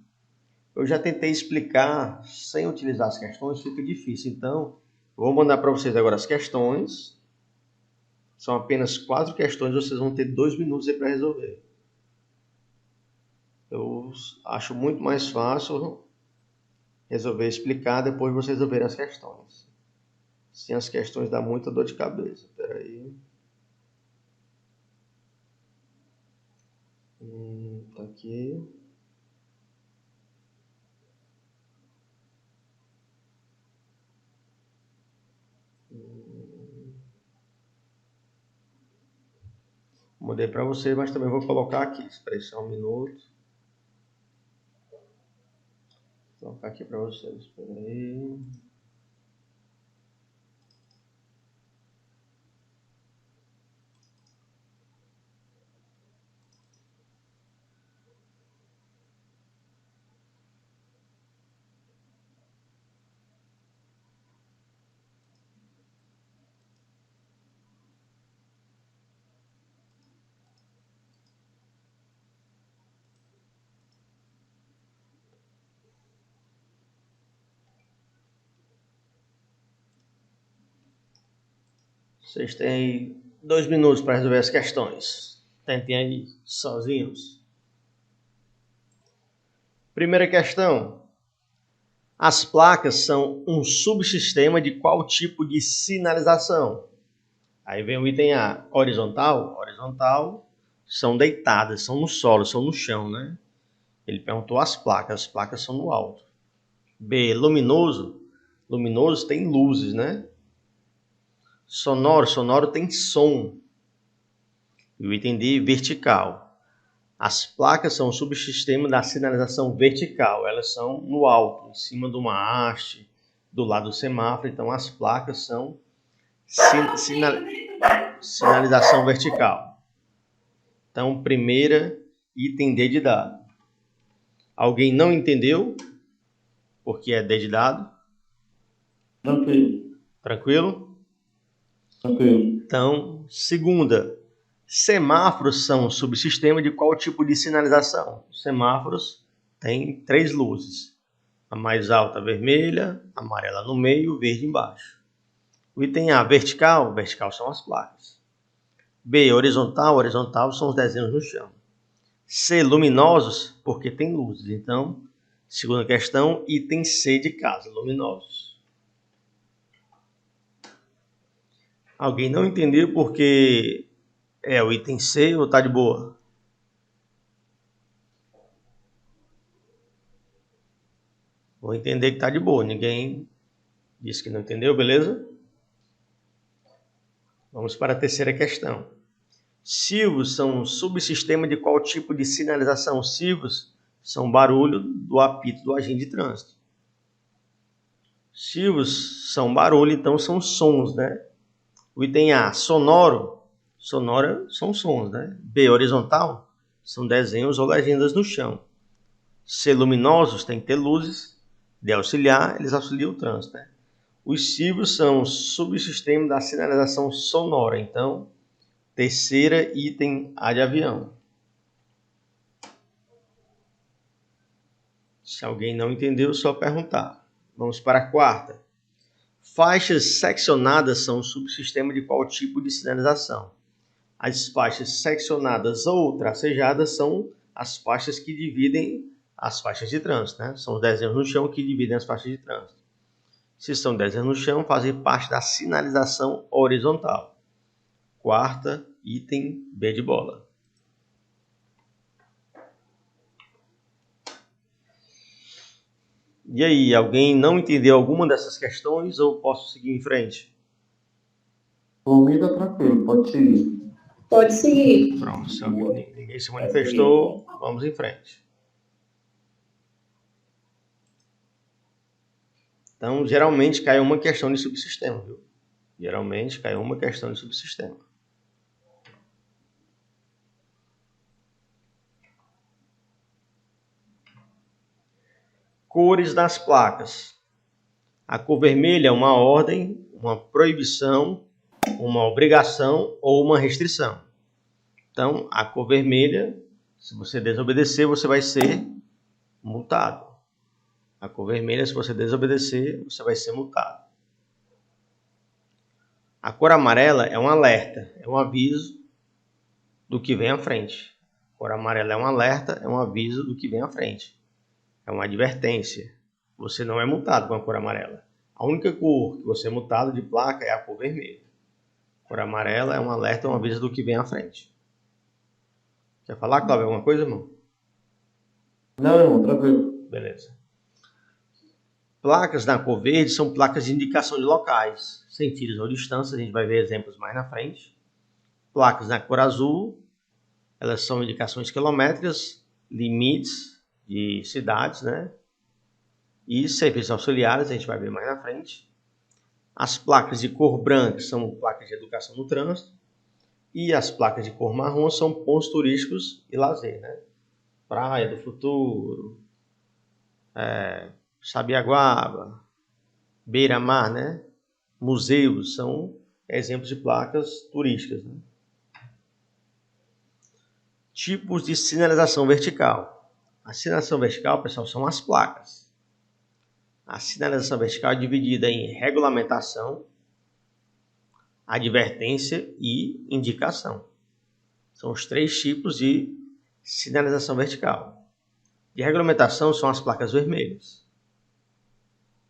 Eu já tentei explicar sem utilizar as questões, fica difícil. Então, vou mandar para vocês agora as questões. São apenas 4 questões, vocês vão ter 2 minutos aí para resolver. Eu acho muito mais fácil resolver explicar depois de vocês resolverem as questões. Sem as questões dá muita dor de cabeça. Espera aí. Tá aqui. Mudei para você, mas também vou colocar aqui. Espera aí só um minuto. Vou colocar aqui para vocês. Espera aí. Vocês têm 2 minutos para resolver as questões. Tentem aí sozinhos. Primeira questão. As placas são um subsistema de qual tipo de sinalização? Aí vem o item A. Horizontal. Horizontal são deitadas, são no solo, são no chão, né? Ele perguntou as placas são no alto. B. Luminoso. Luminoso tem luzes, né? Sonoro tem som. E o item D, vertical. As placas são um subsistema da sinalização vertical. Elas são no alto, em cima de uma haste, do lado do semáforo. Então, as placas são sinalização vertical. Então, primeira, item D de dado. Alguém não entendeu? Porque é D de dado? Tranquilo. Tranquilo? Tranquilo. Então, segunda, semáforos são um subsistema de qual tipo de sinalização? Semáforos têm 3 luzes. A mais alta vermelha, amarela no meio, verde embaixo. O item A, vertical. Vertical são as placas. B, horizontal. Horizontal são os desenhos no chão. C, luminosos, porque tem luzes. Então, segunda questão, item C de casa, luminosos. Alguém não entendeu porque é o item C ou tá de boa? Vou entender que tá de boa. Ninguém disse que não entendeu, beleza? Vamos para a terceira questão. Silvos são um subsistema de qual tipo de sinalização? Silvos são barulho do apito do agente de trânsito. Silvos são barulho, então são sons, né? O item A, sonoro. Sonora são sons, né? B, horizontal, são desenhos ou legendas no chão. C, luminosos, tem que ter luzes. D, auxiliar, eles auxiliam o trânsito, né? Os silvos são subsistema da sinalização sonora. Então, terceira, item A de avião. Se alguém não entendeu, só perguntar. Vamos para a quarta. Faixas seccionadas são um subsistema de qual tipo de sinalização? As faixas seccionadas ou tracejadas são as faixas que dividem as faixas de trânsito, né? São os desenhos no chão que dividem as faixas de trânsito. Se são desenhos no chão, fazem parte da sinalização horizontal. Quarta, item B de bola. E aí, alguém não entendeu alguma dessas questões ou posso seguir em frente? Por mim tá tranquilo, pode seguir. Pode seguir. Pronto, se ninguém se manifestou, vamos em frente. Então, geralmente cai uma questão de subsistema, viu? Geralmente cai uma questão de subsistema. Cores das placas. A cor vermelha é uma ordem, uma proibição, uma obrigação ou uma restrição. Então, a cor vermelha, se você desobedecer, você vai ser multado. A cor vermelha, se você desobedecer, você vai ser multado. A cor amarela é um alerta, é um aviso do que vem à frente. A cor amarela é um alerta, é um aviso do que vem à frente. É uma advertência. Você não é multado com a cor amarela. A única cor que você é multado de placa é a cor vermelha. A cor amarela é um alerta, é um aviso do que vem à frente. Quer falar, Cláudio, alguma coisa, irmão? Não, irmão, tranquilo. Beleza. Placas na cor verde são placas de indicação de locais, sentidos ou distâncias. A gente vai ver exemplos mais na frente. Placas na cor azul, elas são indicações quilométricas, limites de cidades, né? E serviços auxiliares, a gente vai ver mais na frente. As placas de cor branca são placas de educação no trânsito. E as placas de cor marrom são pontos turísticos e lazer, né? Praia do Futuro, Sabiaguaba, Beira-Mar, né? Museus são exemplos de placas turísticas, né? Tipos de sinalização vertical. A sinalização vertical, pessoal, são as placas. A sinalização vertical é dividida em regulamentação, advertência e indicação. São os 3 tipos de sinalização vertical. De regulamentação são as placas vermelhas.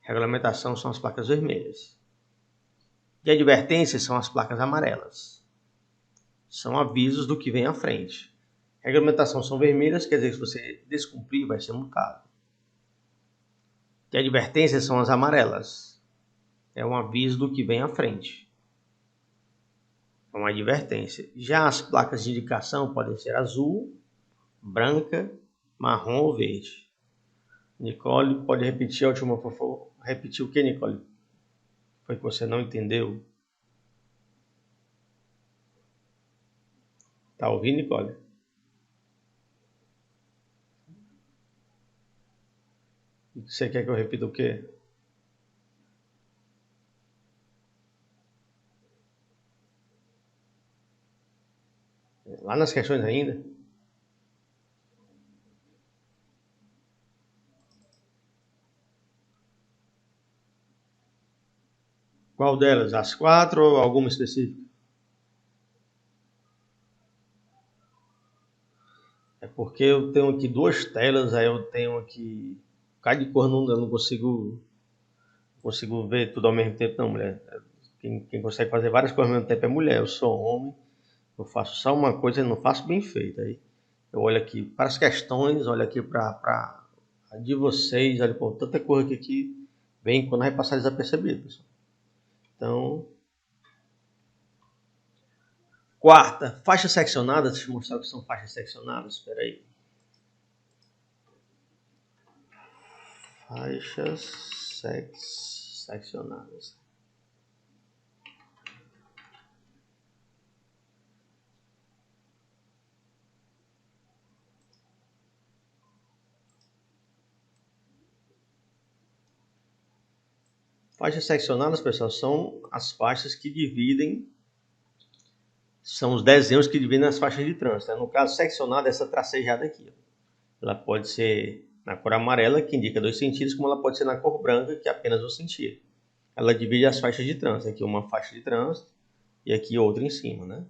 Regulamentação são as placas vermelhas. De advertência são as placas amarelas. São avisos do que vem à frente. Regulamentação são vermelhas, quer dizer que se você descumprir, vai ser multado. De advertência são as amarelas. É um aviso do que vem à frente. É uma advertência. Já as placas de indicação podem ser azul, branca, marrom ou verde. Nicole, pode repetir a última, por favor? Repetir o que, Nicole? Foi que você não entendeu? Tá ouvindo, Nicole? Você quer que eu repita o quê? Lá nas questões ainda. Qual delas? As 4 ou alguma específica? É porque eu tenho aqui 2 telas, aí eu tenho aqui... Cada de cor eu não consigo ver tudo ao mesmo tempo, não, mulher. Quem consegue fazer várias coisas ao mesmo tempo é mulher. Eu sou homem, eu faço só uma coisa e não faço bem feita. Aí eu olho aqui para as questões, olho aqui para a de vocês, olho para tanta coisa que aqui vem quando vai passar desapercebido, pessoal. Então, quarta, faixas seccionadas. Deixa eu mostrar o que são faixas seccionadas. Espera aí. Faixas seccionadas. Faixas seccionadas, pessoal, são as faixas que dividem, são os desenhos que dividem as faixas de trânsito. No caso, seccionada é essa tracejada aqui. Ela pode ser na cor amarela, que indica 2 sentidos, como ela pode ser na cor branca, que é apenas um sentido. Ela divide as faixas de trânsito. Aqui uma faixa de trânsito e aqui outra em cima, né?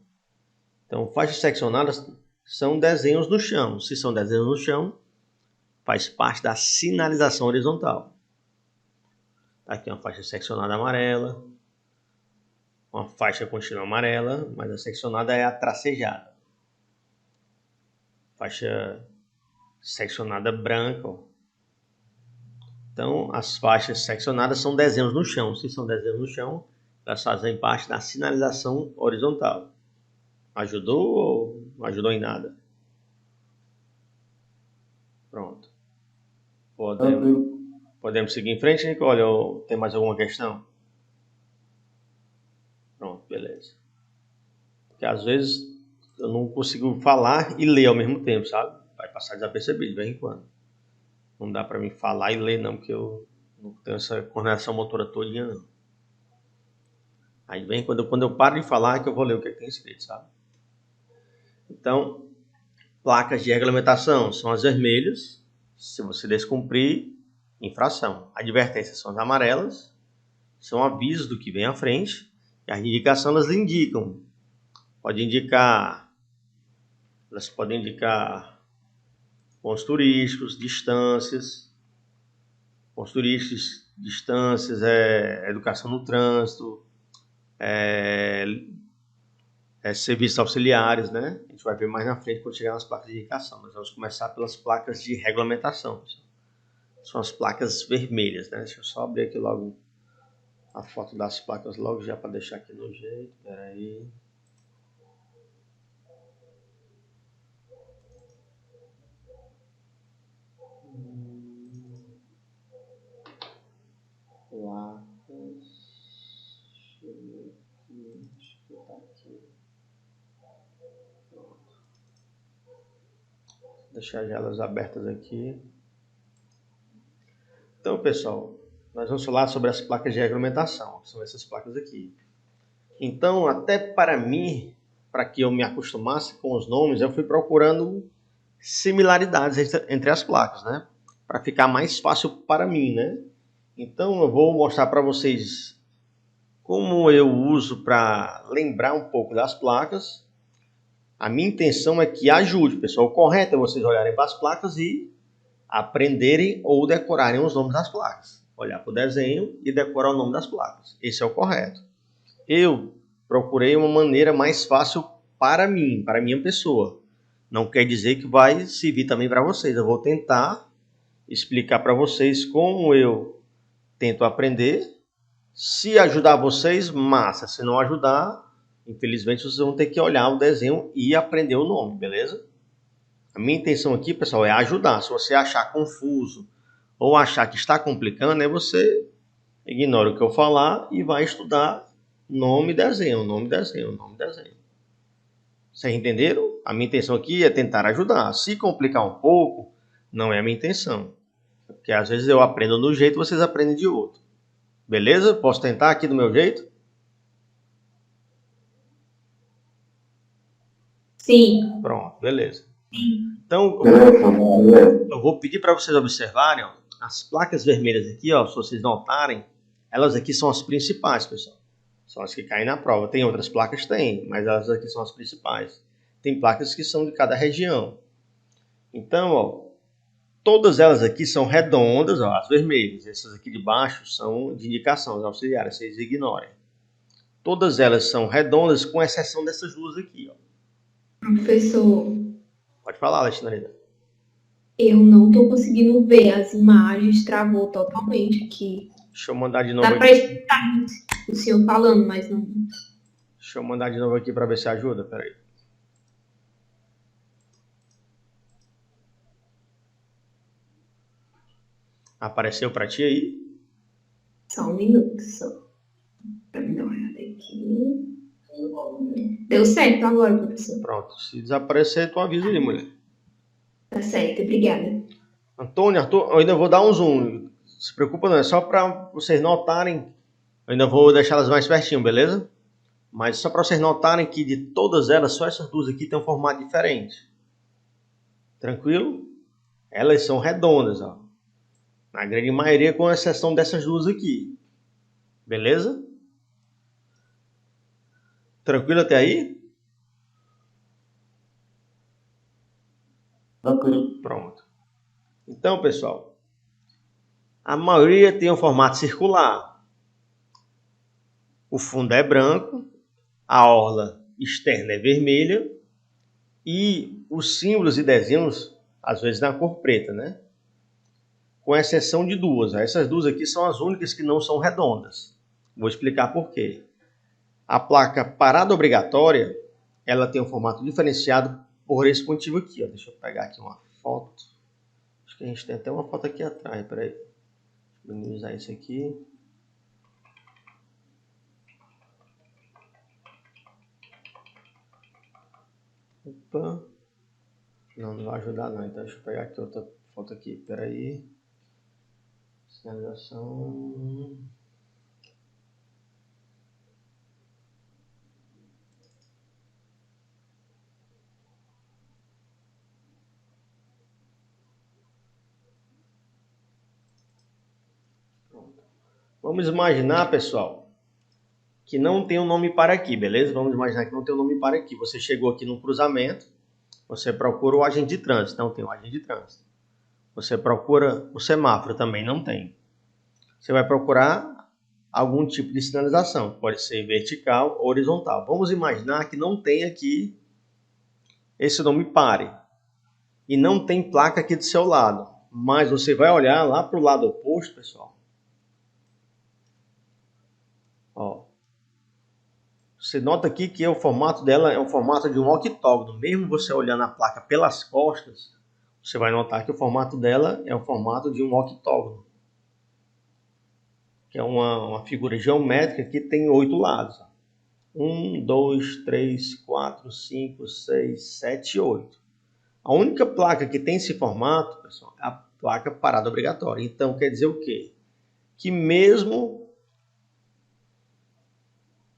Então, faixas seccionadas são desenhos no chão. Se são desenhos no chão, faz parte da sinalização horizontal. Aqui uma faixa seccionada amarela, uma faixa contínua amarela, mas a seccionada é a tracejada. Faixa seccionada branca. Ó. Então, as faixas seccionadas são desenhos no chão. Se são desenhos no chão, elas fazem parte da sinalização horizontal. Ajudou ou não ajudou em nada? Pronto. Podemos seguir em frente, Nicole? Ou tem mais alguma questão? Pronto, beleza. Porque às vezes eu não consigo falar e ler ao mesmo tempo, sabe? Vai passar desapercebido de vez em quando. Não dá pra mim falar e ler não, porque eu não tenho essa coordenação motora todinha não. Aí vem quando eu paro de falar que eu vou ler o que tem escrito, sabe? Então, placas de regulamentação são as vermelhas. Se você descumprir, infração. Advertências são as amarelas, são avisos do que vem à frente, e as indicações elas indicam. Elas podem indicar pontos turísticos, distâncias, educação no trânsito, serviços auxiliares, né? A gente vai ver mais na frente quando chegar nas placas de indicação. Nós vamos começar pelas placas de regulamentação. São as placas vermelhas, né? Deixa eu só abrir aqui logo a foto das placas logo já para deixar aqui no jeito. Espera aí. Placas. Deixa eu ver aqui. Deixa eu botar aqui. Pronto. Vou deixar elas abertas aqui. Então, pessoal, nós vamos falar sobre as placas de regulamentação, que são essas placas aqui. Então, até para mim, para que eu me acostumasse com os nomes, eu fui procurando similaridades entre as placas, né? Para ficar mais fácil para mim, né? Então, eu vou mostrar para vocês como eu uso para lembrar um pouco das placas. A minha intenção é que ajude, pessoal. O correto é vocês olharem para as placas e aprenderem ou decorarem os nomes das placas. Olhar para o desenho e decorar o nome das placas. Esse é o correto. Eu procurei uma maneira mais fácil para mim, para a minha pessoa. Não quer dizer que vai servir também para vocês. Eu vou tentar explicar para vocês como eu tento aprender. Se ajudar vocês, massa. Se não ajudar, infelizmente vocês vão ter que olhar o desenho e aprender o nome, beleza? A minha intenção aqui, pessoal, é ajudar. Se você achar confuso ou achar que está complicando, você ignora o que eu falar e vai estudar nome, desenho, nome, desenho, nome, desenho. Vocês entenderam? A minha intenção aqui é tentar ajudar. Se complicar um pouco, não é a minha intenção. Porque às vezes eu aprendo de um jeito, vocês aprendem de outro. Beleza? Posso tentar aqui do meu jeito? Sim. Pronto, beleza. Sim. Então, eu vou pedir para vocês observarem, ó, as placas vermelhas aqui, ó, se vocês notarem, elas aqui são as principais, pessoal. São as que caem na prova. Tem outras placas? Tem, mas elas aqui são as principais. Tem placas que são de cada região. Então, ó, todas elas aqui são redondas, ó, as vermelhas. Essas aqui de baixo são de indicação, as auxiliares, vocês ignorem. Todas elas são redondas, com exceção dessas duas aqui, ó. Professor, Pode falar, Alexandrina. eu não estou conseguindo ver as imagens, travou totalmente aqui. Deixa eu mandar de novo Dá para aqui. escutar o senhor falando, mas não. Deixa eu mandar de novo aqui para ver se ajuda. Peraí. Apareceu para ti aí? Só um minuto, só. Para me dar uma olhada aqui. Deu certo agora, professor. Pronto. Se desaparecer, tu avisa aí, mulher. Tá certo, obrigada. Antônio, Arthur, eu ainda vou dar um zoom. Se preocupa não, é só para vocês notarem. Eu ainda vou deixá-las mais pertinho, beleza? Mas só para vocês notarem que de todas elas, só essas duas aqui tem um formato diferente. Tranquilo? Elas são redondas, ó. Na grande maioria, com exceção dessas duas aqui. Beleza? Tranquilo até aí? Tranquilo. Pronto. Então, pessoal, a maioria tem um formato circular. O fundo é branco, a orla externa é vermelha e os símbolos e desenhos, às vezes, na cor preta, né? Com exceção de duas. Essas duas aqui são as únicas que não são redondas. Vou explicar por quê. A placa parada obrigatória, ela tem um formato diferenciado por esse motivo aqui, ó. Deixa eu pegar aqui uma foto. Acho que a gente tem até uma foto aqui atrás, peraí. Deixa eu minimizar isso aqui. Opa. Não vai ajudar não, então deixa eu pegar aqui outra foto aqui, peraí. Sinalização. Vamos imaginar, pessoal, que não tem um nome para aqui, beleza? Vamos imaginar que não tem um nome para aqui. Você chegou aqui no cruzamento, você procura o agente de trânsito, não tem o agente de trânsito. Você procura o semáforo, também não tem. Você vai procurar algum tipo de sinalização, pode ser vertical ou horizontal. Vamos imaginar que não tem aqui esse nome pare e não tem placa aqui do seu lado, mas você vai olhar lá para o lado oposto, pessoal. Ó, você nota aqui que o formato dela é o formato de um octógono. Mesmo você olhando a placa pelas costas, você vai notar que o formato dela é o formato de um octógono, que é uma figura geométrica que tem 8 lados. 1, 2, 3, 4, 5, 6, 7, 8. A única placa que tem esse formato, pessoal, é a placa parada obrigatória. Então, quer dizer o quê? Que mesmo...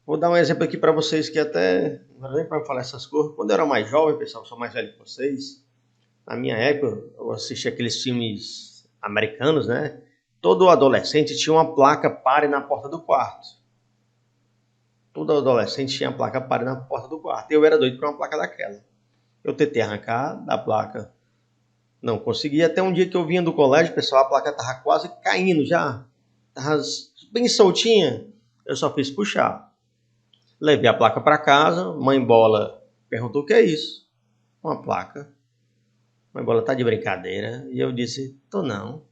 Vou dar um exemplo aqui para vocês que até... Não era nem para falar essas coisas. Quando eu era mais jovem, pessoal, sou mais velho que vocês. Na minha época, eu assistia aqueles filmes americanos, né? Todo adolescente tinha uma placa pare na porta do quarto. Todo adolescente tinha a placa pare na porta do quarto. Eu era doido por uma placa daquela. Eu tentei arrancar da placa. Não consegui. Até um dia que eu vinha do colégio, pessoal, a placa estava quase caindo já. Estava bem soltinha. Eu só fiz puxar. Levei a placa para casa. Mãe Bola perguntou o que é isso. Uma placa. Mãe Bola tá de brincadeira. E eu disse, tô não.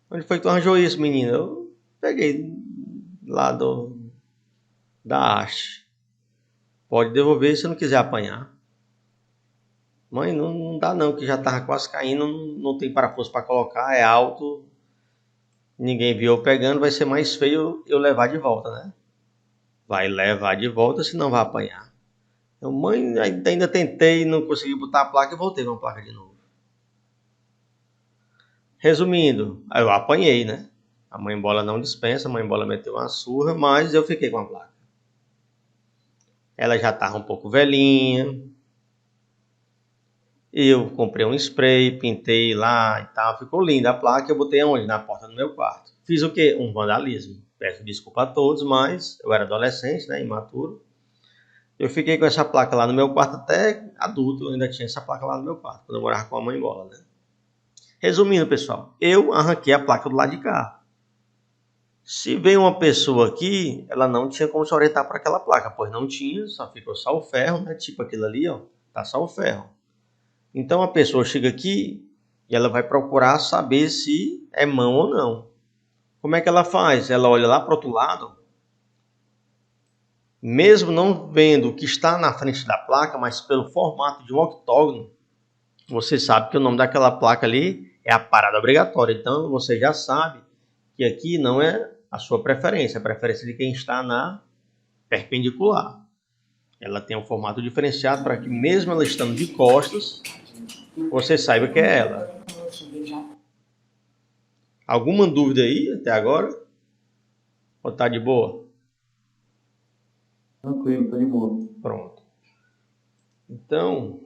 Onde foi que tu arranjou isso, menino? Eu peguei lá da haste. Pode devolver se não quiser apanhar. Mãe, não dá não, que já tava quase caindo, não tem parafuso para colocar, é alto. Ninguém viu eu pegando, vai ser mais feio eu levar de volta, né? Vai levar de volta, senão vai apanhar. Então, mãe, ainda tentei, não consegui botar a placa e voltei com a placa de novo. Resumindo, aí eu apanhei, né? A Mãe Bola não dispensa, a Mãe Bola meteu uma surra, mas eu fiquei com a placa. Ela já estava um pouco velhinha. Eu comprei um spray, pintei lá e tal, ficou linda a placa. Eu botei onde? Na porta do meu quarto. Fiz o quê? Um vandalismo. Peço desculpa a todos, mas eu era adolescente, né? Imaturo. Eu fiquei com essa placa lá no meu quarto até adulto. Eu ainda tinha essa placa lá no meu quarto, quando eu morava com a Mãe Bola, né? Resumindo, pessoal, eu arranquei a placa do lado de cá. Se veio uma pessoa aqui, ela não tinha como se orientar para aquela placa, pois não tinha, só ficou só o ferro, né? Tipo aquilo ali, ó, tá só o ferro. Então a pessoa chega aqui e ela vai procurar saber se é mão ou não. Como é que ela faz? Ela olha lá para o outro lado, mesmo não vendo o que está na frente da placa, mas pelo formato de um octógono, você sabe que o nome daquela placa ali é a parada obrigatória. Então você já sabe que aqui não é a sua preferência, é a preferência de quem está na perpendicular. Ela tem um formato diferenciado para que mesmo ela estando de costas, você saiba que é ela. Alguma dúvida aí até agora? Ou tá de boa? Tranquilo, tô de boa. Pronto. Então,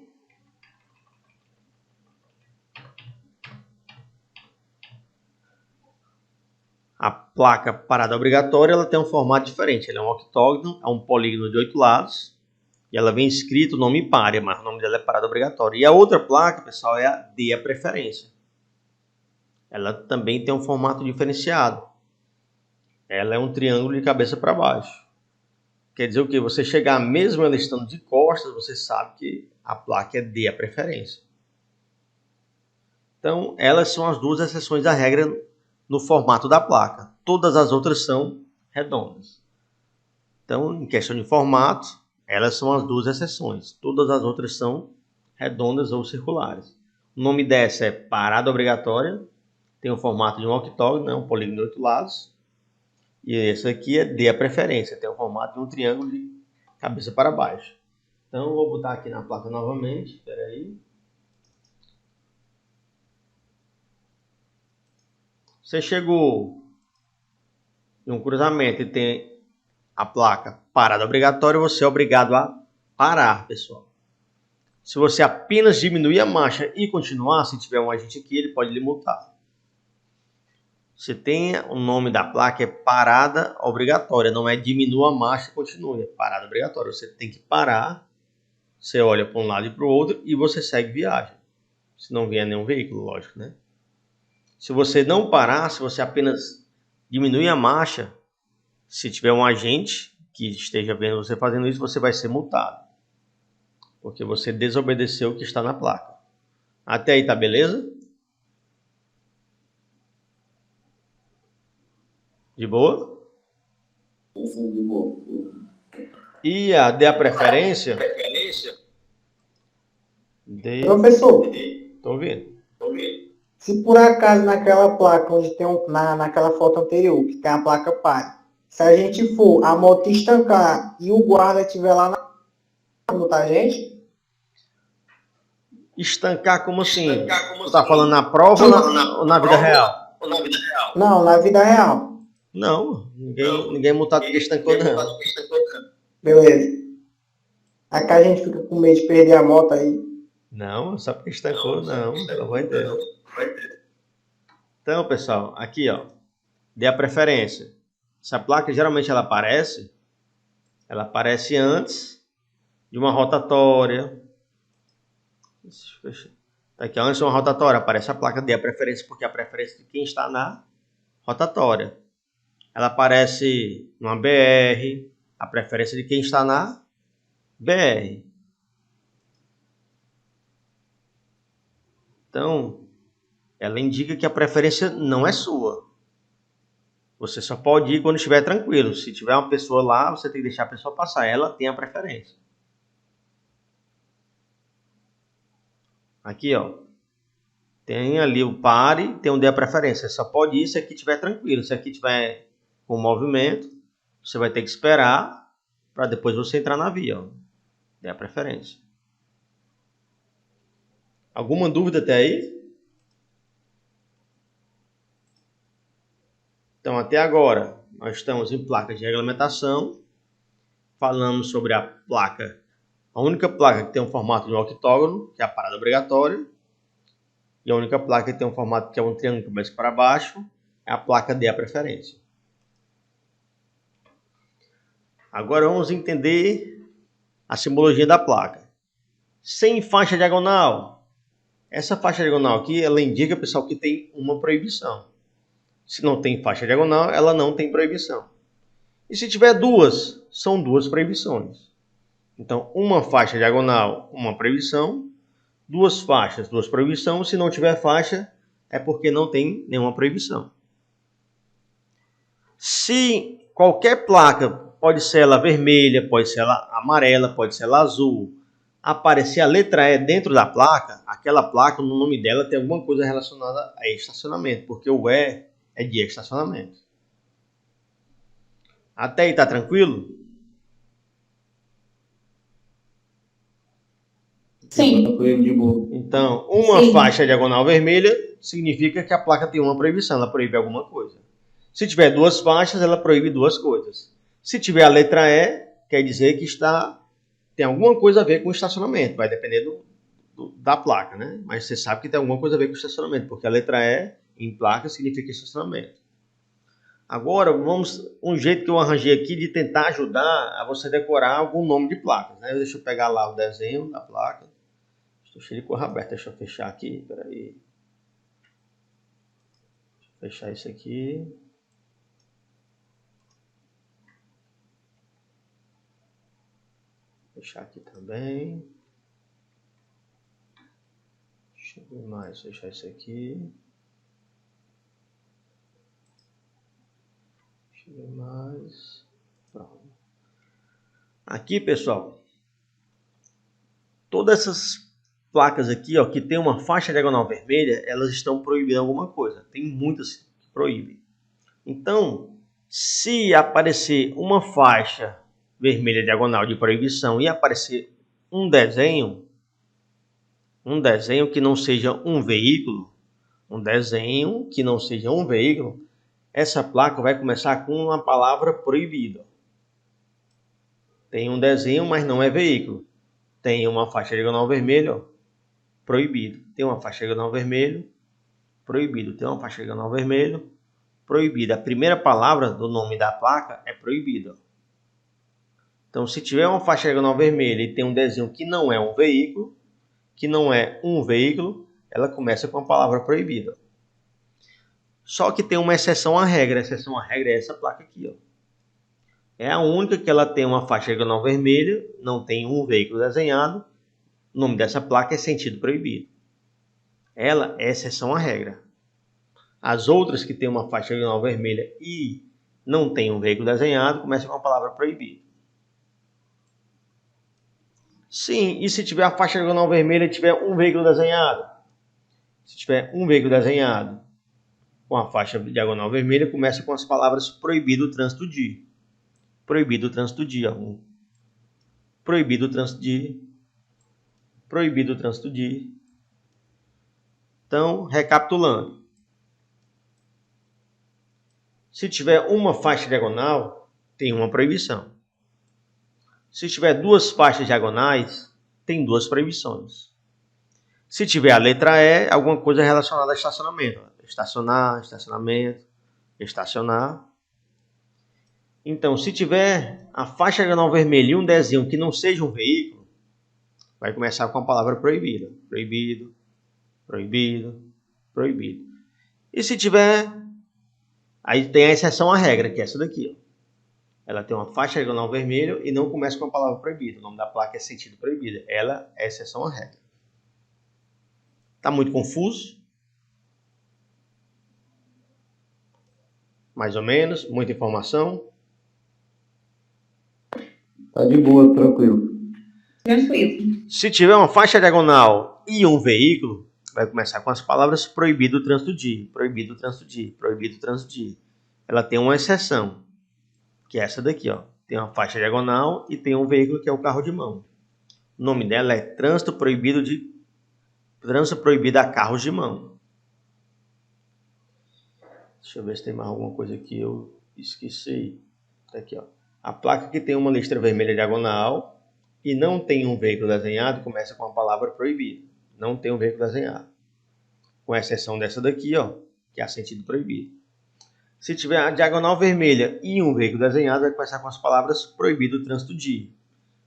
a placa parada obrigatória ela tem um formato diferente. Ela é um octógono, é um polígono de 8 lados. E ela vem escrito o nome pare, mas o nome dela é parada obrigatória. E a outra placa, pessoal, é a D, a preferência. Ela também tem um formato diferenciado. Ela é um triângulo de cabeça para baixo. Quer dizer o quê? Você chegar mesmo ela estando de costas, você sabe que a placa é D, a preferência. Então, elas são as duas exceções da regra no formato da placa. Todas as outras são redondas. Então, em questão de formato, elas são as duas exceções. Todas as outras são redondas ou circulares. O nome dessa é parada obrigatória. Tem o formato de um octógono, né? Um polígono de 8 lados. E essa aqui é D, a preferência. Tem o formato de um triângulo de cabeça para baixo. Então, eu vou botar aqui na placa novamente. Espera aí. Você chegou em um cruzamento e tem a placa parada obrigatória, você é obrigado a parar, pessoal. Se você apenas diminuir a marcha e continuar, se tiver um agente aqui, ele pode lhe multar. Você tem o nome da placa, é parada obrigatória, não é diminua a marcha e continue, é parada obrigatória. Você tem que parar, você olha para um lado e para o outro e você segue viagem. Se não vier nenhum veículo, lógico, né? Se você não parar, se você apenas diminuir a marcha, se tiver um agente que esteja vendo você fazendo isso, você vai ser multado. Porque você desobedeceu o que está na placa. Até aí tá beleza? De boa? De boa. E dê a preferência? Professor, Tô ouvindo. se por acaso naquela placa onde tem naquela foto anterior, que tem a placa pare, se a gente for, a moto estancar e o guarda estiver lá na multa a gente? Estancar como assim? Tu tá falando na prova ou na vida real? Não, na vida real. Não, ninguém é multado porque estancou, não. Beleza. Aqui a gente fica com medo de perder a moto aí. Não, só porque estancou, não. Pelo amor de Deus. Então, pessoal, aqui, ó. Dê a preferência. Essa placa, geralmente, ela aparece antes de uma rotatória. Aqui, antes de uma rotatória, aparece a placa, dê a preferência, porque é a preferência de quem está na rotatória. Ela aparece numa BR, a preferência de quem está na BR. Então, ela indica que a preferência não é sua. Você só pode ir quando estiver tranquilo. Se tiver uma pessoa lá, você tem que deixar a pessoa passar. Ela tem a preferência. Aqui, ó. Tem ali o pare, tem onde é a preferência. Você só pode ir se aqui estiver tranquilo. Se aqui estiver com movimento, você vai ter que esperar para depois você entrar na via. Ó. Dê a preferência. Alguma dúvida até aí? Então, até agora, nós estamos em placas de regulamentação. Falamos sobre a placa, a única placa que tem um formato de um octógono, que é a parada obrigatória. E a única placa que tem um formato que é um triângulo que começa para baixo, é a placa de a preferência. Agora vamos entender a simbologia da placa. Sem faixa diagonal. Essa faixa diagonal aqui, ela indica, pessoal, que tem uma proibição. Se não tem faixa diagonal, ela não tem proibição. E se tiver duas, são duas proibições. Então, uma faixa diagonal, uma proibição. Duas faixas, duas proibições. Se não tiver faixa, é porque não tem nenhuma proibição. Se qualquer placa, pode ser ela vermelha, pode ser ela amarela, pode ser ela azul, aparecer a letra E dentro da placa, aquela placa, no nome dela, tem alguma coisa relacionada a estacionamento, porque o E é de estacionamento. Até aí tá tranquilo? Sim. De boa. Então, uma Sim. faixa diagonal vermelha significa que a placa tem uma proibição, ela proíbe alguma coisa. Se tiver duas faixas, ela proíbe duas coisas. Se tiver a letra E, quer dizer que tem alguma coisa a ver com estacionamento. Vai depender da placa, né? Mas você sabe que tem alguma coisa a ver com estacionamento, porque a letra E em placa significa estacionamento. Agora, um jeito que eu arranjei aqui de tentar ajudar a você decorar algum nome de placas, né? Deixa eu pegar lá o desenho da placa. Estou cheio de cor aberta, deixa eu fechar aqui, peraí. Deixa eu fechar isso aqui. Fechar aqui também. Deixa eu ver mais, fechar isso aqui. Deixa eu ver mais. Pronto. Aqui, pessoal, todas essas placas aqui, ó, que tem uma faixa diagonal vermelha, elas estão proibindo alguma coisa. Tem muitas que proíbem. Então, se aparecer uma faixa vermelha diagonal de proibição e aparecer um desenho que não seja um veículo, essa placa vai começar com uma palavra proibida. Tem um desenho, mas não é veículo. Tem uma faixa diagonal vermelha, ó, proibido. Tem uma faixa diagonal vermelho, proibido. Tem uma faixa diagonal vermelho, proibida. A primeira palavra do nome da placa é proibida. Então, se tiver uma faixa diagonal vermelha e tem um desenho que não é um veículo, ela começa com a palavra proibida. Só que tem uma exceção à regra. A exceção à regra é essa placa aqui, ó. É a única que ela tem uma faixa diagonal vermelha, não tem um veículo desenhado. O nome dessa placa é sentido proibido. Ela é exceção à regra. As outras que tem uma faixa diagonal vermelha e não tem um veículo desenhado, começam com a palavra proibido. Sim, e se tiver a faixa diagonal vermelha e tiver um veículo desenhado? Se tiver um veículo desenhado com a faixa diagonal vermelha, começa com as palavras proibido o trânsito de. Proibido o trânsito de. Proibido o trânsito de. Proibido o trânsito de. Então, recapitulando. Se tiver uma faixa diagonal, tem uma proibição. Se tiver duas faixas diagonais, tem duas proibições. Se tiver a letra E, alguma coisa relacionada a estacionamento. Estacionar, estacionamento, estacionar. Então, se tiver a faixa diagonal vermelha e um desenho que não seja um veículo, vai começar com a palavra proibida. Proibido, proibido, proibido. E se tiver... Aí tem a exceção à regra, que é essa daqui, ó. Ela tem uma faixa diagonal vermelha e não começa com a palavra proibida. O nome da placa é sentido proibido. Ela é exceção à regra. Está muito confuso? Mais ou menos? Muita informação? Tá de boa, tranquilo. Tranquilo. Se tiver uma faixa diagonal e um veículo, vai começar com as palavras proibido o trânsito de, proibido o trânsito de, proibido o trânsito de. Ela tem uma exceção, que é essa daqui, ó. Tem uma faixa diagonal e tem um veículo que é o carro de mão. O nome dela é trânsito proibido a carros de mão. Deixa eu ver se tem mais alguma coisa que eu esqueci. Tá aqui, ó. A placa que tem uma listra vermelha diagonal e não tem um veículo desenhado começa com a palavra proibido. Não tem um veículo desenhado. Com exceção dessa daqui, ó, que é a sentido proibido. Se tiver a diagonal vermelha e um veículo desenhado, vai começar com as palavras proibido o trânsito de.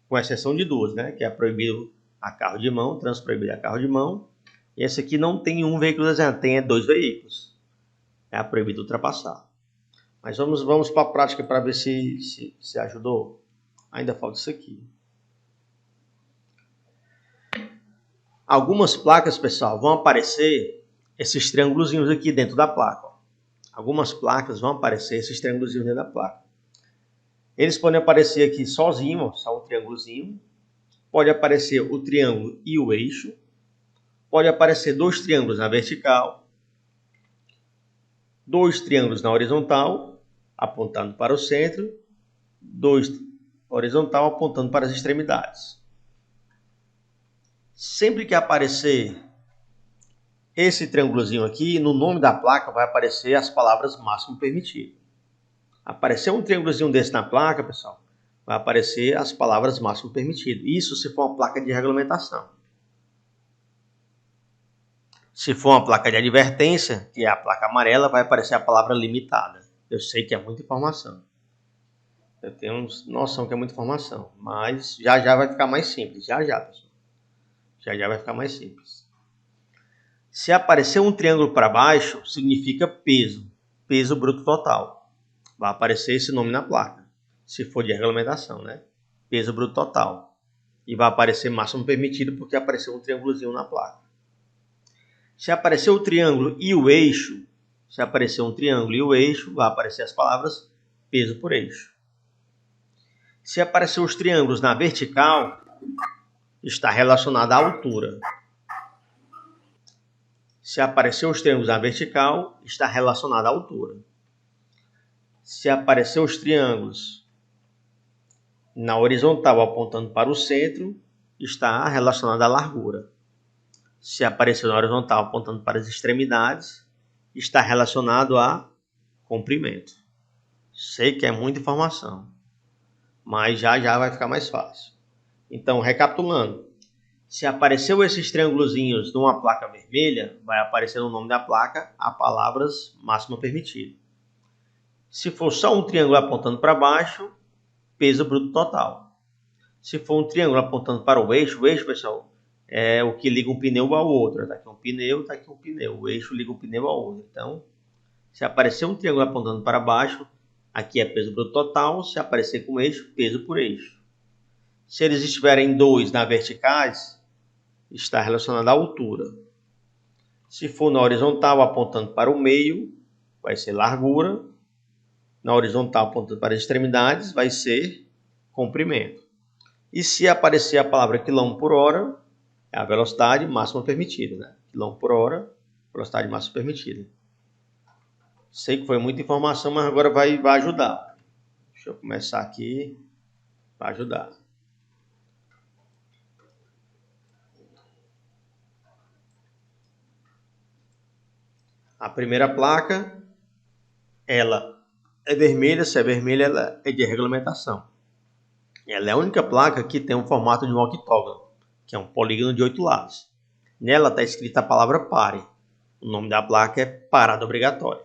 Com exceção de duas, né? Que é proibido a carro de mão, trânsito proibido a carro de mão. E esse aqui não tem um veículo desenhado, tem dois veículos. É a proibido ultrapassar. Mas vamos para a prática para ver se ajudou. Ainda falta isso aqui. Algumas placas, pessoal, vão aparecer esses triângulozinhos aqui dentro da placa. Ó. Algumas placas vão aparecer esses triângulozinhos dentro da placa. Eles podem aparecer aqui sozinho, ó, só um triângulozinho. Pode aparecer o triângulo e o eixo. Pode aparecer dois triângulos na vertical. Dois triângulos na horizontal, apontando para o centro. Dois horizontal, apontando para as extremidades. Sempre que aparecer esse triângulozinho aqui, no nome da placa vai aparecer as palavras máximo permitido. Aparecer um triângulozinho desse na placa, pessoal, vai aparecer as palavras máximo permitido. Isso se for uma placa de regulamentação. Se for uma placa de advertência, que é a placa amarela, vai aparecer a palavra limitada. Eu sei que é muita informação. Eu tenho noção que é muita informação. Mas já vai ficar mais simples. Já, pessoal. Já vai ficar mais simples. Se aparecer um triângulo para baixo, significa peso. Peso bruto total. Vai aparecer esse nome na placa. Se for de regulamentação, né? Peso bruto total. E vai aparecer máximo permitido porque apareceu um triângulozinho na placa. Se aparecer o triângulo e o eixo, vai aparecer as palavras peso por eixo. Se aparecer os triângulos na vertical, está relacionado à altura. Se aparecer os triângulos na vertical, está relacionado à altura. Se aparecer os triângulos na horizontal apontando para o centro, está relacionado à largura. Se aparecer na horizontal apontando para as extremidades, está relacionado a comprimento. Sei que é muita informação, mas já vai ficar mais fácil. Então, recapitulando. Se apareceu esses triângulozinhos numa placa vermelha, vai aparecer no nome da placa as palavras máximo permitido. Se for só um triângulo apontando para baixo, peso bruto total. Se for um triângulo apontando para o eixo, pessoal, é o que liga um pneu ao outro. Está aqui um pneu, está aqui um pneu. O eixo liga um pneu ao outro. Então, se aparecer um triângulo apontando para baixo, aqui é peso bruto total. Se aparecer com eixo, peso por eixo. Se eles estiverem dois na verticais, está relacionado à altura. Se for na horizontal apontando para o meio, vai ser largura. Na horizontal apontando para as extremidades, vai ser comprimento. E se aparecer a palavra quilômetro por hora, é a velocidade máxima permitida, né? Quilômetro por hora, velocidade máxima permitida. Sei que foi muita informação, mas agora vai ajudar. Deixa eu começar aqui para ajudar. A primeira placa, ela é vermelha. Se é vermelha, ela é de regulamentação. Ela é a única placa que tem um formato de um octógono, que é um polígono de 8 lados. Nela está escrita a palavra pare. O nome da placa é parada obrigatória.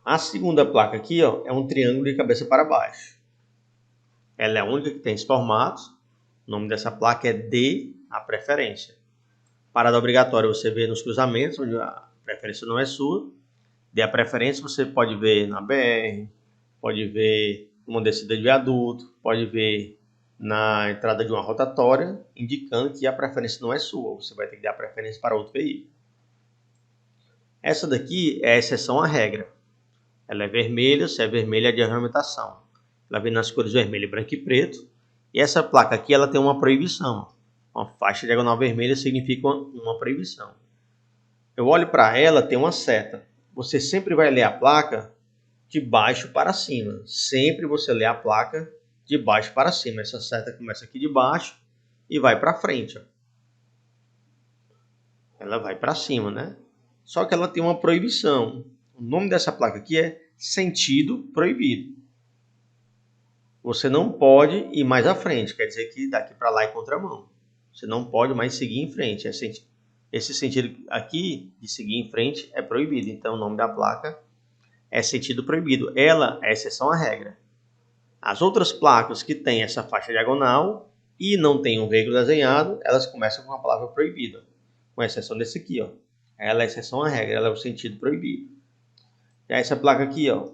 A segunda placa aqui, ó, é um triângulo de cabeça para baixo. Ela é a única que tem esse formato. O nome dessa placa é D, a preferência. Parada obrigatória você vê nos cruzamentos, onde a preferência não é sua. D, a preferência você pode ver na BR, pode ver numa descida de viaduto, pode ver na entrada de uma rotatória, indicando que a preferência não é sua. Você vai ter que dar preferência para outro veículo. Essa daqui é a exceção à regra. Ela é vermelha. Se é vermelha, é de regulamentação. Ela vem nas cores vermelho, branco e preto. E essa placa aqui, ela tem uma proibição. Uma faixa diagonal vermelha significa uma proibição. Eu olho para ela, tem uma seta. Você sempre vai ler a placa de baixo para cima. Sempre você lê a placa de baixo para cima. Essa seta começa aqui de baixo e vai para frente. Ó. Ela vai para cima, né? Só que ela tem uma proibição. O nome dessa placa aqui é sentido proibido. Você não pode ir mais à frente. Quer dizer que daqui para lá é contramão. Você não pode mais seguir em frente. Esse sentido aqui de seguir em frente é proibido. Então o nome da placa é sentido proibido. Ela é exceção à regra. As outras placas que têm essa faixa diagonal e não tem um veículo desenhado, elas começam com a palavra proibido. Com exceção desse aqui, ó. Ela é exceção à regra, ela é o sentido proibido. Já essa placa aqui, ó,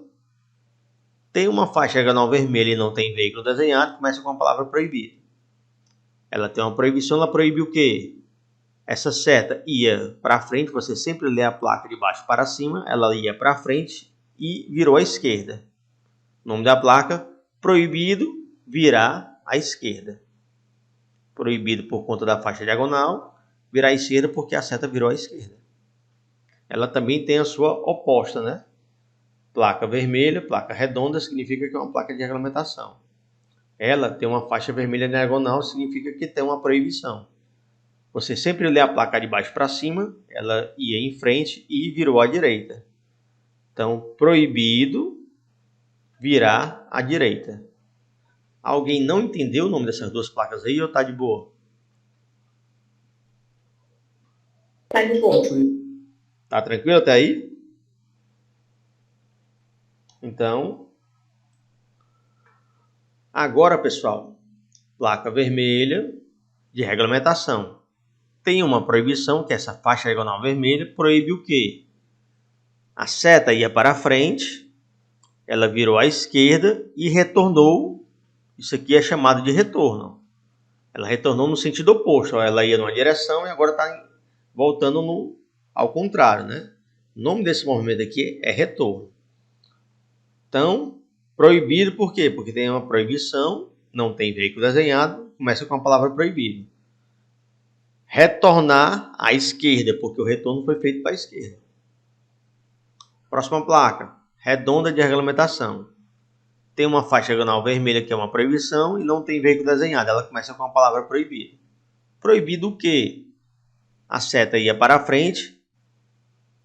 tem uma faixa diagonal vermelha e não tem veículo desenhado, começa com a palavra proibido. Ela tem uma proibição, ela proíbe o quê? Essa seta ia para frente, você sempre lê a placa de baixo para cima, ela ia para frente e virou à esquerda. O nome da placa, proibido virar à esquerda. Proibido por conta da faixa diagonal, virar à esquerda porque a seta virou à esquerda. Ela também tem a sua oposta, né? Placa vermelha, placa redonda, significa que é uma placa de regulamentação. Ela tem uma faixa vermelha diagonal, significa que tem uma proibição. Você sempre lê a placa de baixo para cima, ela ia em frente e virou à direita. Então, proibido virar à direita. Alguém não entendeu o nome dessas duas placas aí ou tá de boa? Tá de boa. Tá tranquilo até aí? Então, agora, pessoal, placa vermelha de regulamentação. Tem uma proibição, que é essa faixa diagonal vermelha, proíbe o quê? A seta ia para frente, ela virou à esquerda e retornou. Isso aqui é chamado de retorno. Ela retornou no sentido oposto. Ela ia numa direção e agora está voltando ao contrário, né? O nome desse movimento aqui é retorno. Então, proibido por quê? Porque tem uma proibição, não tem veículo desenhado, começa com a palavra proibido. Retornar à esquerda, porque o retorno foi feito para a esquerda. Próxima placa, redonda de regulamentação. Tem uma faixa diagonal vermelha que é uma proibição e não tem veículo desenhado. Ela começa com a palavra proibido. Proibido o quê? A seta ia para a frente,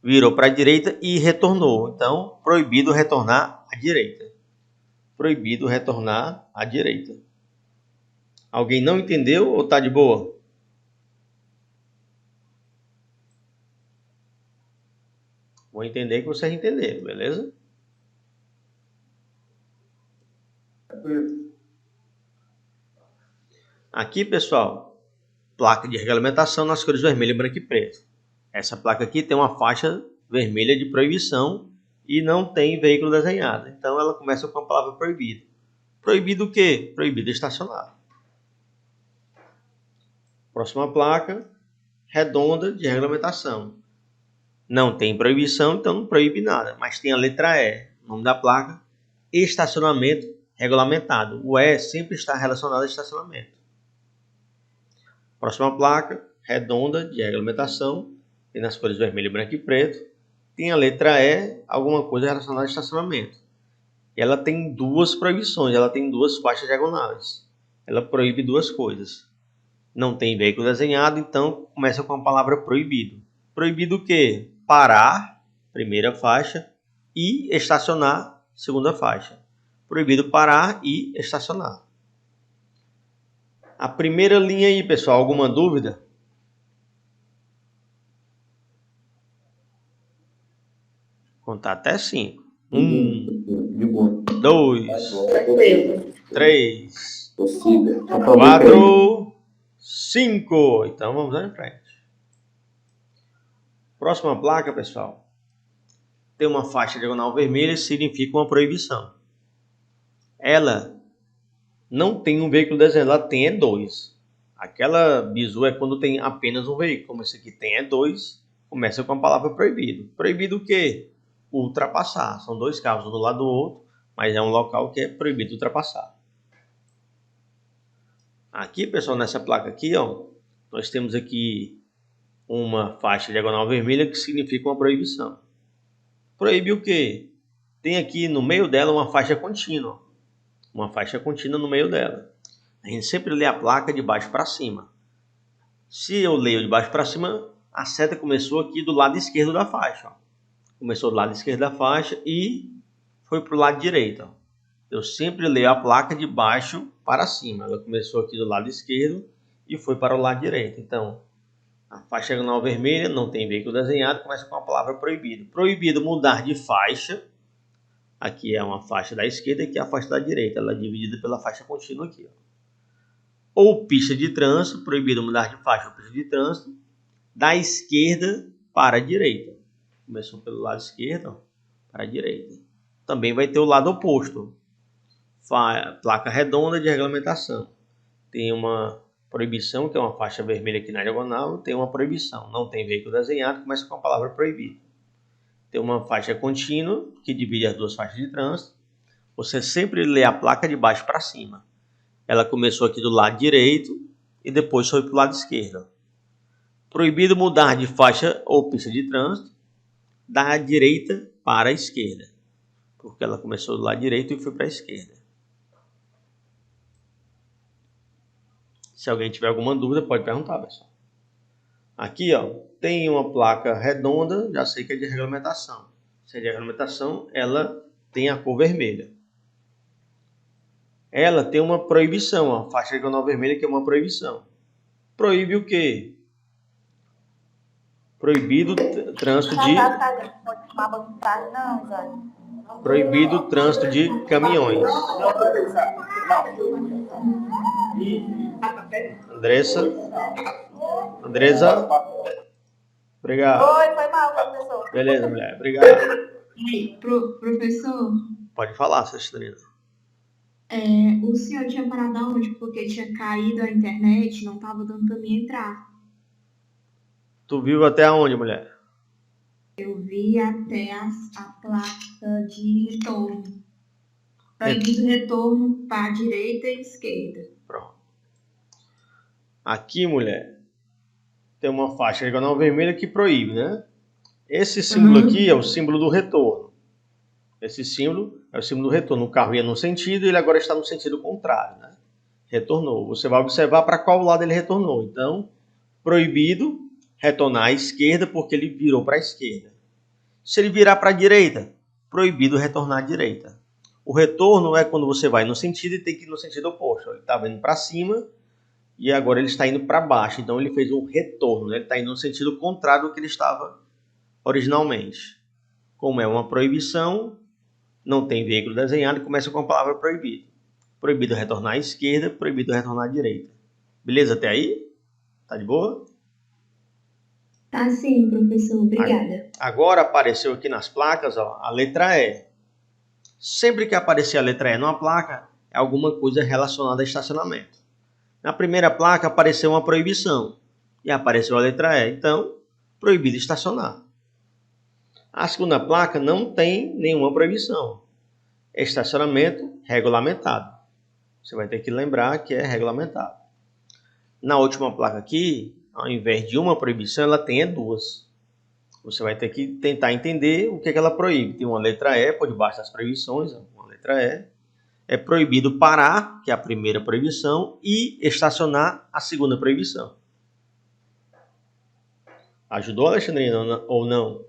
virou para a direita e retornou. Então, proibido retornar à direita. Proibido retornar à direita. Alguém não entendeu ou está de boa? Vou entender que vocês entenderam, beleza? Aqui, pessoal, placa de regulamentação nas cores vermelho, branco e preto. Essa placa aqui tem uma faixa vermelha de proibição e não tem veículo desenhado. Então, ela começa com a palavra proibido. Proibido o quê? Proibido estacionar. Próxima placa, redonda de regulamentação. Não tem proibição, então não proíbe nada. Mas tem a letra E, nome da placa, estacionamento regulamentado. O E sempre está relacionado a estacionamento. Próxima placa, redonda de regulamentação. Tem nas cores vermelho, branco e preto. Tem a letra E, alguma coisa relacionada a estacionamento. Ela tem duas proibições, ela tem duas faixas diagonais. Ela proíbe duas coisas. Não tem veículo desenhado, então começa com a palavra proibido. Proibido o quê? Parar, primeira faixa, e estacionar, segunda faixa. Proibido parar e estacionar. A primeira linha aí, pessoal, alguma dúvida? Contar até 5. 1, De boa. 2, Tranquilo. 3, Possível. 4, 5. Então vamos em frente. Próxima placa, pessoal. Tem uma faixa diagonal vermelha, significa uma proibição. Ela não tem um veículo desenhado, ela tem dois. Aquela bizu é quando tem apenas um veículo. Como esse aqui tem dois, começa com a palavra proibido. Proibido o quê? Ultrapassar. São dois carros um do lado do outro, mas é um local que é proibido ultrapassar. Aqui, pessoal, nessa placa aqui, ó, nós temos aqui uma faixa diagonal vermelha que significa uma proibição. Proíbe o quê? Tem aqui no meio dela uma faixa contínua. Uma faixa contínua no meio dela. A gente sempre lê a placa de baixo para cima. Se eu leio de baixo para cima, a seta começou aqui do lado esquerdo da faixa. Ó. Começou do lado esquerdo da faixa e foi para o lado direito. Ó. Eu sempre leio a placa de baixo para cima. Ela começou aqui do lado esquerdo e foi para o lado direito. Então, a faixa diagonal vermelha não tem veículo desenhado, começa com a palavra proibido. Proibido mudar de faixa. Aqui é uma faixa da esquerda e aqui é a faixa da direita. Ela é dividida pela faixa contínua aqui. Ó. Ou pista de trânsito, proibido mudar de faixa ou pista de trânsito, da esquerda para a direita. Começou pelo lado esquerdo, ó, para a direita. Também vai ter o lado oposto. Placa redonda de regulamentação. Tem uma proibição, que é uma faixa vermelha aqui na diagonal, tem uma proibição. Não tem veículo desenhado, começa com a palavra proibido. Tem uma faixa contínua, que divide as duas faixas de trânsito. Você sempre lê a placa de baixo para cima. Ela começou aqui do lado direito e depois foi para o lado esquerdo. Proibido mudar de faixa ou pista de trânsito da direita para a esquerda. Porque ela começou do lado direito e foi para a esquerda. Se alguém tiver alguma dúvida, pode perguntar, pessoal. Aqui, ó, tem uma placa redonda, já sei que é de regulamentação. Se é de regulamentação, ela tem a cor vermelha. Ela tem uma proibição, a faixa diagonal vermelha que é uma proibição. Proíbe o quê? Proibido trânsito de... Pode tomar banho de tarde, não, Zé. Proibido trânsito de caminhões. Andressa. Obrigado. Oi, foi mal, professor. Beleza, mulher. Obrigado. Ei, professor, Pode falar, Sestrina. o senhor tinha parado aonde? Porque tinha caído a internet, não estava dando para mim entrar. Tu viu até onde, mulher? Eu vi até a placa de retorno. Proibido retorno para a direita e esquerda. Pronto. Aqui, mulher, tem uma faixa diagonal vermelha que proíbe, né? Esse símbolo aqui é o símbolo do retorno. Esse símbolo é o símbolo do retorno. O carro ia num sentido e ele agora está no sentido contrário, né? Retornou. Você vai observar para qual lado ele retornou. Então, proibido retornar à esquerda porque ele virou para a esquerda. Se ele virar para a direita, proibido retornar à direita. O retorno é quando você vai no sentido e tem que ir no sentido oposto. Ele estava indo para cima e agora ele está indo para baixo. Então ele fez um retorno, né? Ele está indo no sentido contrário do que ele estava originalmente. Como é uma proibição, não tem veículo desenhado, começa com a palavra proibido. Proibido retornar à esquerda, proibido retornar à direita. Beleza até aí? Tá de boa? Tá sim, professor. Obrigada. Agora apareceu aqui nas placas, ó, a letra E. Sempre que aparecer a letra E numa placa, é alguma coisa relacionada a estacionamento. Na primeira placa apareceu uma proibição e apareceu a letra E. Então, proibido estacionar. A segunda placa não tem nenhuma proibição. É estacionamento regulamentado. Você vai ter que lembrar que é regulamentado. Na última placa aqui, ao invés de uma proibição, ela tem duas. Você vai ter que tentar entender o que ela proíbe. Tem uma letra E por debaixo das proibições, uma letra E. É proibido parar, que é a primeira proibição, e estacionar, a segunda proibição. Ajudou, Alexandrina, ou não?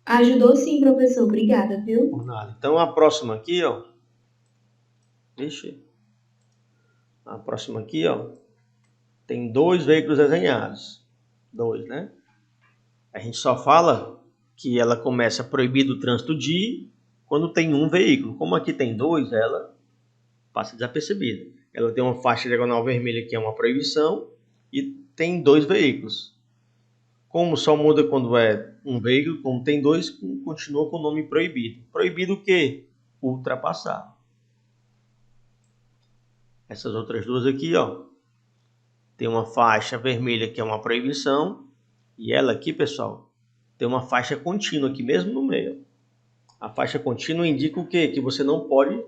Ajudou sim, professor. Obrigada, viu? Por nada. Então, a próxima aqui, ó. Vixe. A próxima aqui, ó. Tem 2 veículos desenhados. 2, né? A gente só fala que ela começa proibido o trânsito de quando tem um veículo. Como aqui tem 2, ela passa desapercebida. Ela tem uma faixa diagonal vermelha que é uma proibição e tem 2 veículos. Como só muda quando é um veículo, como tem 2, continua com o nome proibido. Proibido o quê? Ultrapassar. Essas outras duas aqui, ó, tem uma faixa vermelha que é uma proibição e ela aqui, pessoal, tem uma faixa contínua aqui mesmo no meio. A faixa contínua indica o quê? Que você não pode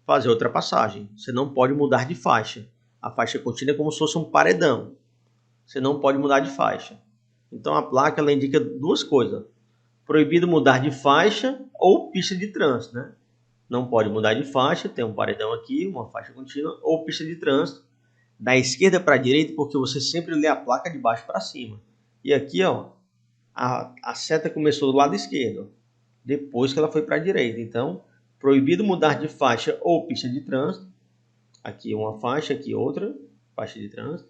fazer ultrapassagem. Você não pode mudar de faixa. A faixa contínua é como se fosse um paredão. Você não pode mudar de faixa. Então a placa ela indica 2 coisas. Proibido mudar de faixa ou pista de trânsito, né? Não pode mudar de faixa, tem um paredão aqui, uma faixa contínua, ou pista de trânsito. Da esquerda para a direita, porque você sempre lê a placa de baixo para cima. E aqui, ó, a seta começou do lado esquerdo, depois que ela foi para a direita. Então, proibido mudar de faixa ou pista de trânsito. Aqui uma faixa, aqui outra faixa de trânsito.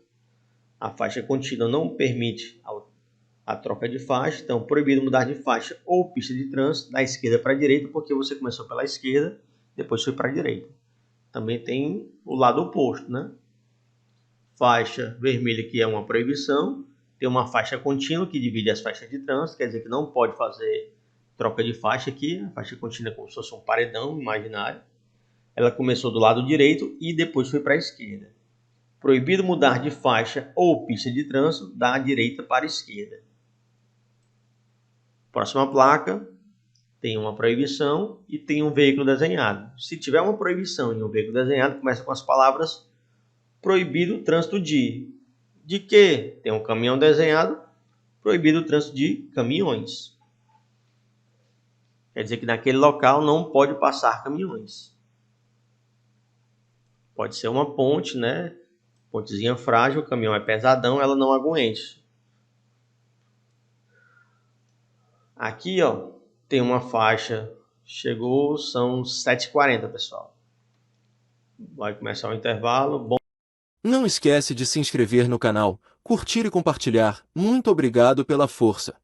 A faixa contínua não permite a troca de faixa. Então, proibido mudar de faixa ou pista de trânsito da esquerda para a direita, porque você começou pela esquerda, depois foi para a direita. Também tem o lado oposto, né? Faixa vermelha que é uma proibição. Tem uma faixa contínua que divide as faixas de trânsito, quer dizer que não pode fazer troca de faixa aqui. A faixa contínua é como se fosse um paredão imaginário. Ela começou do lado direito e depois foi para a esquerda. Proibido mudar de faixa ou pista de trânsito da direita para a esquerda. Próxima placa tem uma proibição e tem um veículo desenhado. Se tiver uma proibição e um veículo desenhado, começa com as palavras proibido o trânsito de quê? Tem um caminhão desenhado, proibido o trânsito de caminhões. Quer dizer que naquele local não pode passar caminhões. Pode ser uma ponte, né? Pontezinha frágil, o caminhão é pesadão, ela não aguente. Aqui, ó, tem uma faixa, chegou, são 7h40, pessoal. Vai começar o intervalo. Bom. Não esquece de se inscrever no canal, curtir e compartilhar. Muito obrigado pela força.